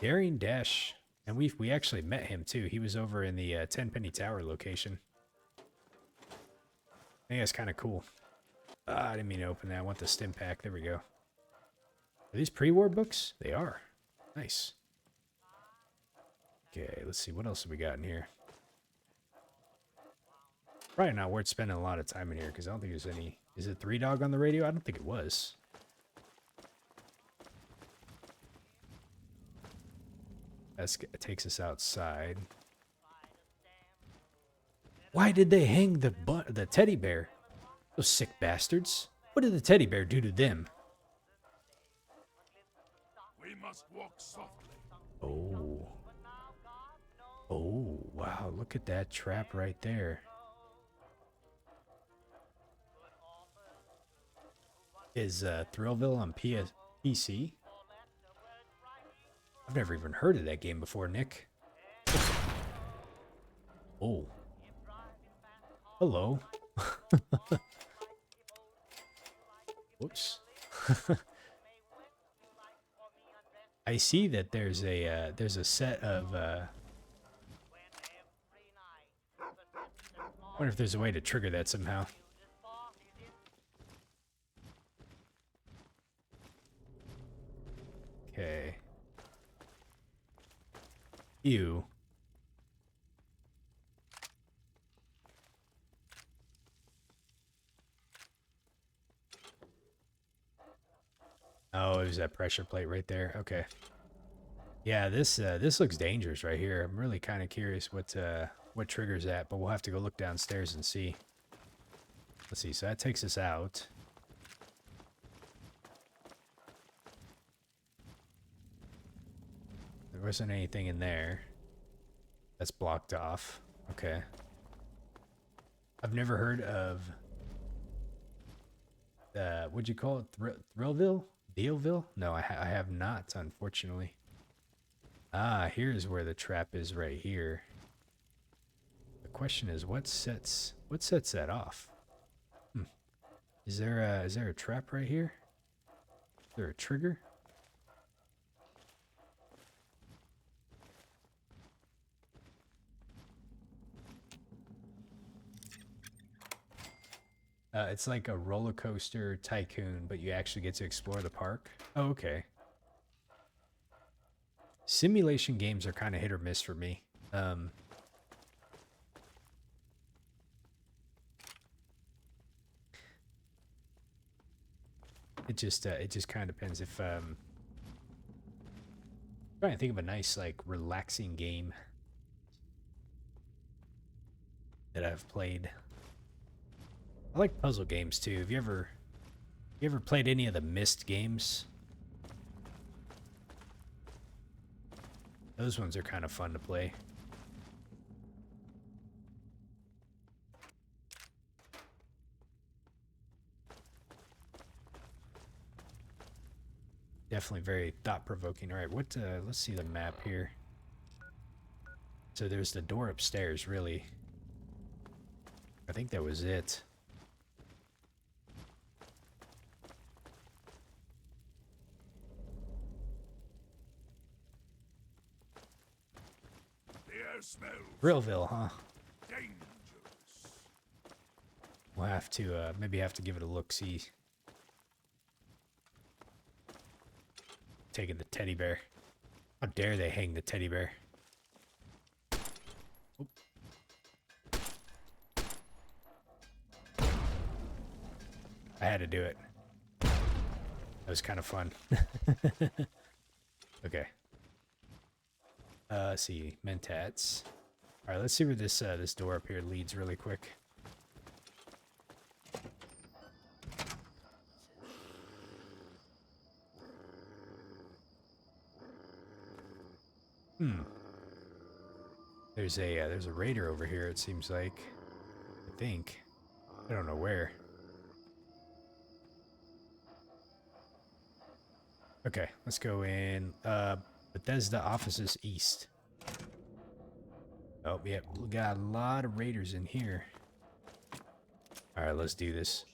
Daring Dash. And we actually met him too. He was over in the Tenpenny Tower location. I think that's kind of cool. I didn't mean to open that. I want the stim pack. There we go. Are these pre-war books? They are. Nice. Okay, let's see. What else have we got in here? Probably not worth spending a lot of time in here because I don't think there's any... Is it 3 Dog on the radio? I don't think it was. That takes us outside. Why did they hang the teddy bear? Those sick bastards. What did the teddy bear do to them? We must walk softly. Oh. Oh, wow. Look at that trap right there. Is Thrillville on PC? I've never even heard of that game before, Nick. Oh. Hello. Whoops. I see that there's a set of I wonder if there's a way to trigger that somehow. Okay. Ew. Oh, there's that pressure plate right there. Okay. Yeah, this looks dangerous right here. I'm really kind of curious what triggers that, but we'll have to go look downstairs and see. Let's see. So that takes us out. There wasn't anything in there. That's blocked off. Okay. I've never heard of what'd you call it? Thrillville? Dealville? No, I have not, unfortunately. Ah, here's where the trap is right here. The question is, what sets that off? Is there a trap right here? Is there a trigger? It's like a roller coaster tycoon, but you actually get to explore the park. Oh, okay. Simulation games are kind of hit or miss for me. It just kind of depends if trying to think of a nice like relaxing game that I've played. I like puzzle games too. Have you ever played any of the Myst games? Those ones are kind of fun to play. Definitely very thought-provoking. All right, what? Let's see the map here. So there's the door upstairs, really. I think that was it. The air smells Brillville, huh? dangerous. We'll have to, maybe have to give it a look-see. Taking the teddy bear. How dare they hang the teddy bear? Oop. I had to do it. That was kind of fun. Okay. Let's see. Mentats. Alright, let's see where this this door up here leads really quick. There's a raider over here, it seems like. I think. I don't know where. Okay, let's go in. Bethesda offices east. Oh, yep, we got a lot of raiders in here. Alright, let's do this.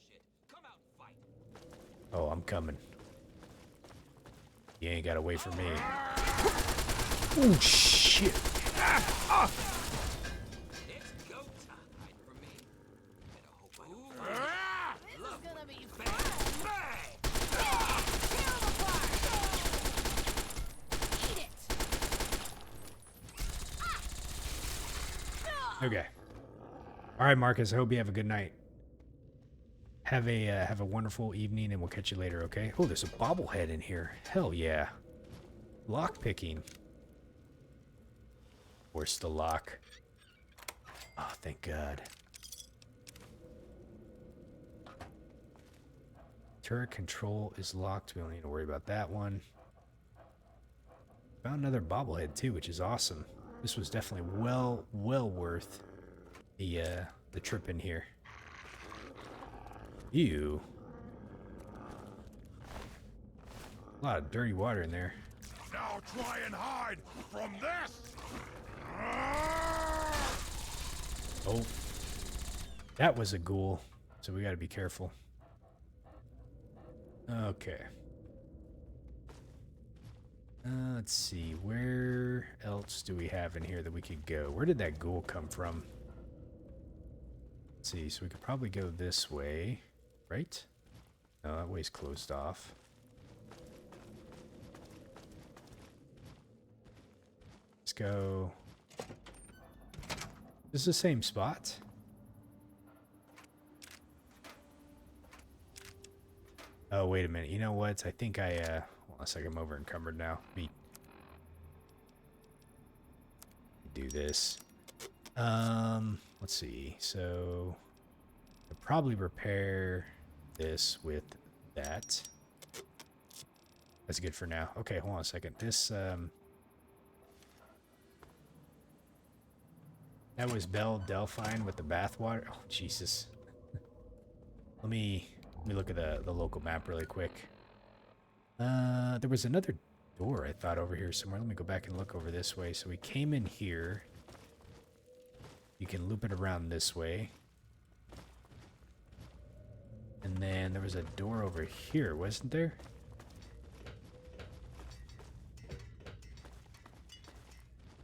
Come out and fight. Oh, I'm coming. You ain't gotta wait for me. Oh, shit. It's go time. Hide from me. Better hope I don't This is gonna be Bang! fun. Bang! Tear 'em apart. Eat it. Okay. Alright, Marcus, I hope you have a good night. Have a wonderful evening, and we'll catch you later, okay? Oh, there's a bobblehead in here. Hell yeah. Lock picking. Where's the lock? Oh, thank God. Turret control is locked. We don't need to worry about that one. Found another bobblehead too, which is awesome. This was definitely well worth the trip in here. Ew. A lot of dirty water in there. Now try and hide from this. Oh. That was a ghoul, so we gotta be careful. Okay. Let's see, where else do we have in here that we could go? Where did that ghoul come from? Let's see, so we could probably go this way, right? No, that way's closed off. Let's go. This is the same spot. Oh, wait a minute. You know what? I think I, well, looks like I'm over encumbered now. Me do this. Let's see. So, I'll probably repair this with that. That's good for now. Okay, hold on a second. This, that was Belle Delphine with the bathwater. Oh, Jesus. Let me look at the local map really quick. There was another door I thought over here somewhere. Let me go back and look over this way. So we came in here. You can loop it around this way. And then there was a door over here, wasn't there?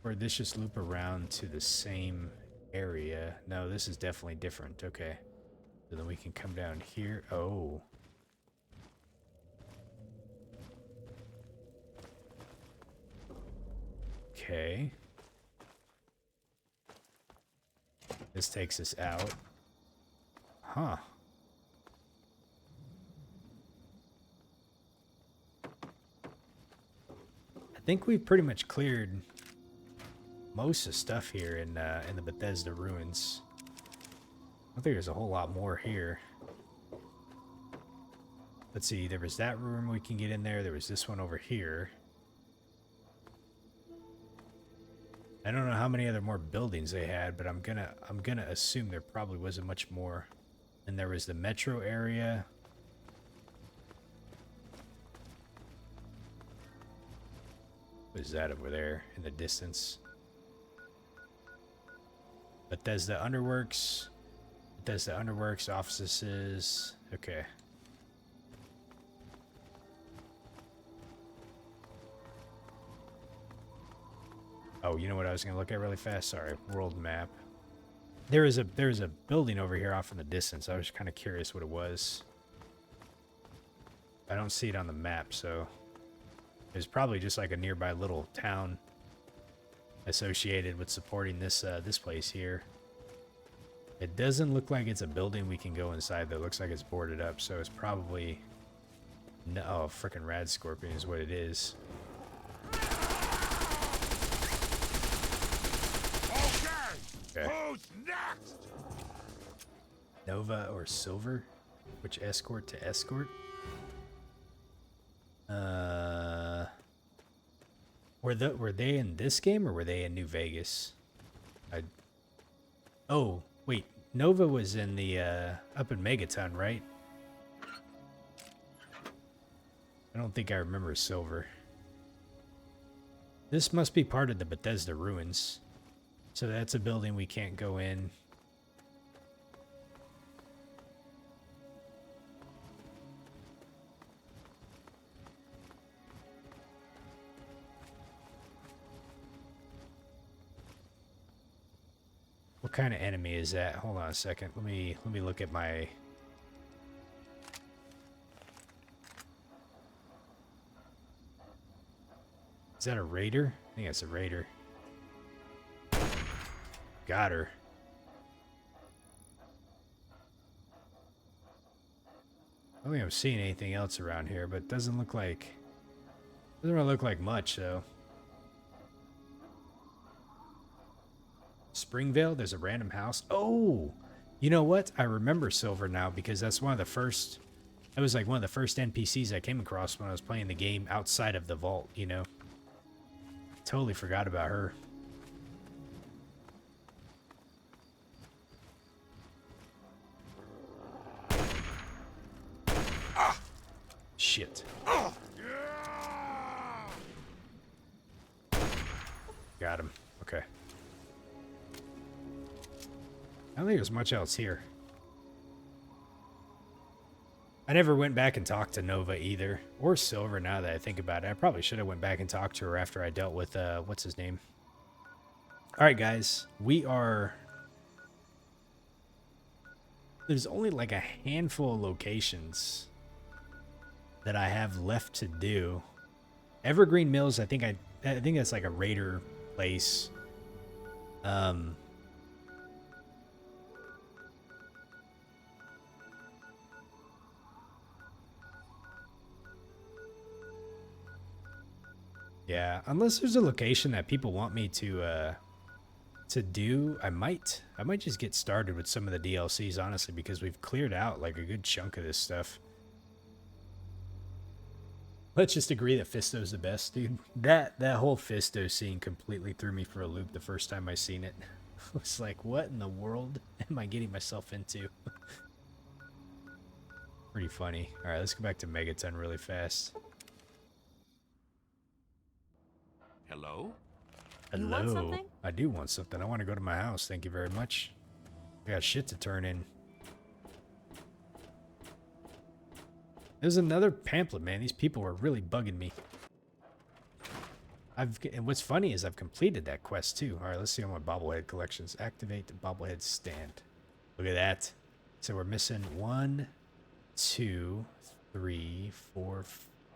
Or did this just loop around to the same area? No, this is definitely different. Okay. So then we can come down here. Oh. Okay. This takes us out. Huh. I think we've pretty much cleared most of the stuff here in the Bethesda ruins. I think there's a whole lot more here. Let's see, there was that room we can get in there. There was this one over here. I don't know how many other more buildings they had, but I'm gonna assume there probably wasn't much more. And there was the metro area. What is that over there in the distance? Bethesda Underworks. Bethesda Underworks offices. Okay. Oh, you know what I was gonna look at really fast? Sorry, world map. There is a building over here off in the distance. I was kind of curious what it was. I don't see it on the map, so it's probably just like a nearby little town associated with supporting this this place here. It doesn't look like it's a building we can go inside though. It looks like it's boarded up, so it's probably no. Oh, frickin' rad scorpion is what it is. Okay. Who's next? Nova or Silver? Which escort to escort? Were they in this game or were they in New Vegas? Oh, wait. Nova was in the up in Megaton, right? I don't think I remember Silver. This must be part of the Bethesda ruins. So that's a building we can't go in. What kind of enemy is that? Hold on a second. Let me look at my... Is that a raider? I think that's a raider. Got her. I don't think I'm seeing anything else around here, but it doesn't look like... Doesn't really look like much, though. Springvale, there's a random house. Oh! You know what? I remember Silver now, because that's one of the first... That was like one of the first NPCs I came across when I was playing the game outside of the vault, you know? Totally forgot about her. Shit. Got him. Okay. I don't think there's much else here. I never went back and talked to Nova either. Or Silver, now that I think about it. I probably should have went back and talked to her after I dealt with, what's his name? Alright, guys. We are... There's only like a handful of locations that I have left to do. Evergreen Mills, I think that's like a raider place. Yeah, unless there's a location that people want me to do, I might just get started with some of the DLCs, honestly, because we've cleared out like a good chunk of this stuff. Let's just agree that Fisto's the best, dude. That whole Fisto scene completely threw me for a loop the first time I seen it. I was like, what in the world am I getting myself into? Pretty funny. All right, let's go back to Megaton really fast. Hello? You want Hello. something? I do want something. I want to go to my house. Thank you very much. I got shit to turn in. There's another pamphlet, man. These people are really bugging me. And what's funny is I've completed that quest too. All right, let's see on my bobblehead collections. Activate the bobblehead stand. Look at that. So we're missing 1, 2, 3, 4,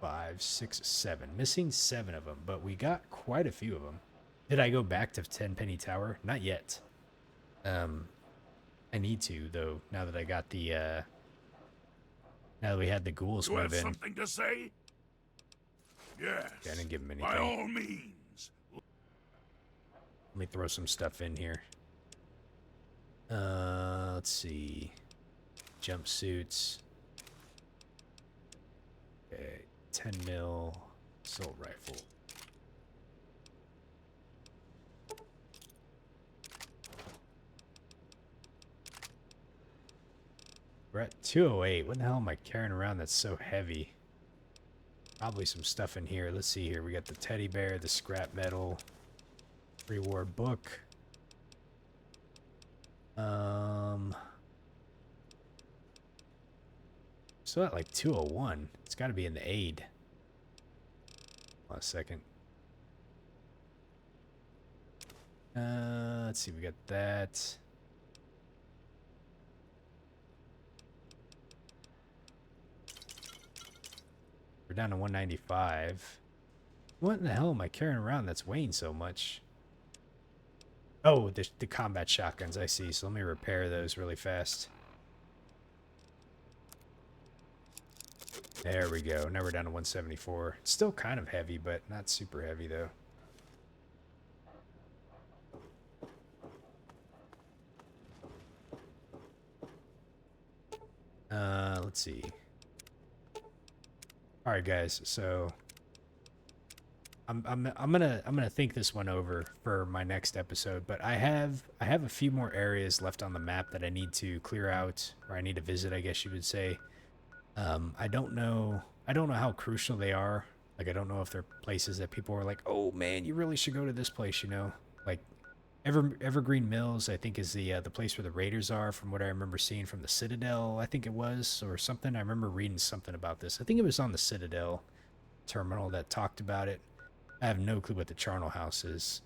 5, 6, 7. Missing 7 of them, but we got quite a few of them. Did I go back to Tenpenny Tower? Not yet. I need to though. Now that I got the now that we had the ghouls You have move in. something to say? Yes. Okay, I didn't give him anything. By all means. Let me throw some stuff in here. Let's see. Jumpsuits. Okay, 10 mil assault rifle. We're at 208. What the hell am I carrying around that's so heavy? Probably some stuff in here. Let's see here. We got the teddy bear, the scrap metal, reward book. Still at like 201. It's got to be in the aid. Hold on a second. Let's see. We got that. We're down to 195. What in the hell am I carrying around that's weighing so much? Oh, the combat shotguns, I see. So let me repair those really fast. There we go. Now we're down to 174. It's still kind of heavy, but not super heavy, though. Let's see. All right, guys. So I'm gonna think this one over for my next episode. But I have a few more areas left on the map that I need to clear out, or I need to visit, I guess you would say. I don't know how crucial they are. Like, I don't know if they're places that people are like, oh man, you really should go to this place, you know? Like Evergreen Mills, I think, is the place where the Raiders are, from what I remember seeing from the Citadel, I think it was, or something. I remember reading something about this. I think it was on the Citadel terminal that talked about it. I have no clue what the Charnel House is.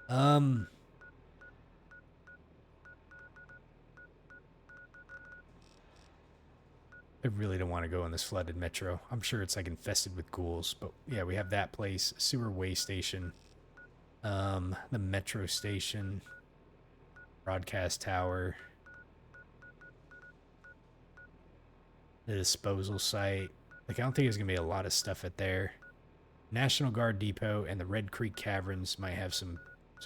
I really don't want to go in this flooded metro. I'm sure it's like infested with ghouls, but yeah, we have that place, sewer way station, the metro station, broadcast tower, the disposal site. Like, I don't think there's gonna be a lot of stuff at there. National Guard Depot and the Red Creek Caverns might have some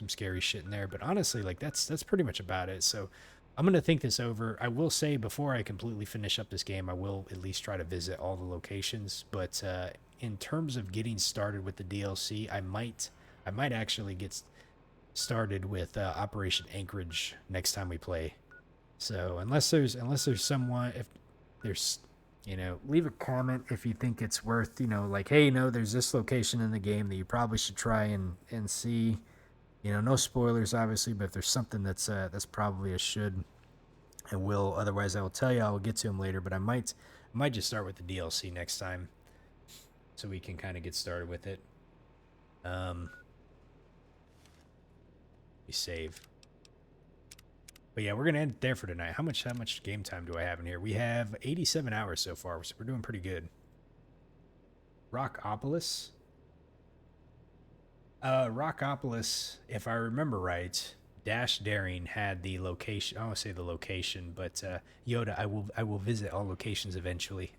scary shit in there, but honestly, like, that's pretty much about it. So I'm gonna think this over. I will say, before I completely finish up this game, I will at least try to visit all the locations. But in terms of getting started with the DLC, I might actually get started with Operation Anchorage next time we play. So unless there's someone, if there's, you know, leave a comment if you think it's worth, you know, like, hey, you know, there's this location in the game that you probably should try and see. You know, no spoilers, obviously, but if there's something that's probably a should, I will. Otherwise, I will tell you. I will get to them later, but I might just start with the DLC next time, so we can kind of get started with it. We save. But yeah, we're gonna end it there for tonight. How much game time do I have in here? We have 87 hours so far, so we're doing pretty good. Rockopolis. Rockopolis, if I remember right, Dash Daring had the location. I don't want to say the location, but Yoda, I will visit all locations eventually.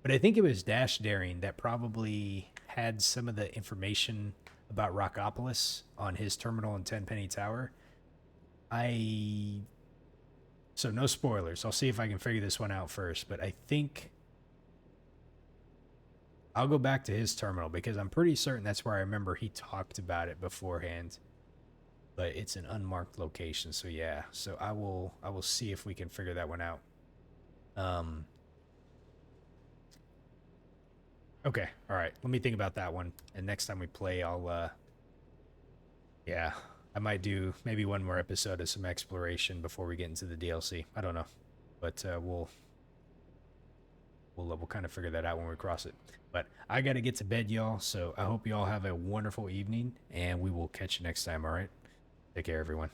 But I think it was Dash Daring that probably had some of the information about Rockopolis on his terminal in Tenpenny Tower. So no spoilers. I'll see if I can figure this one out first, but I think I'll go back to his terminal because I'm pretty certain that's where I remember he talked about it beforehand. But it's an unmarked location, so yeah. So I will see if we can figure that one out. Okay, all right. Let me think about that one. And next time we play, I'll yeah, I might do maybe one more episode of some exploration before we get into the DLC. I don't know, but we'll kind of figure that out when we cross it. But I got to get to bed, y'all. So I hope you all have a wonderful evening, and we will catch you next time. All right, take care, everyone.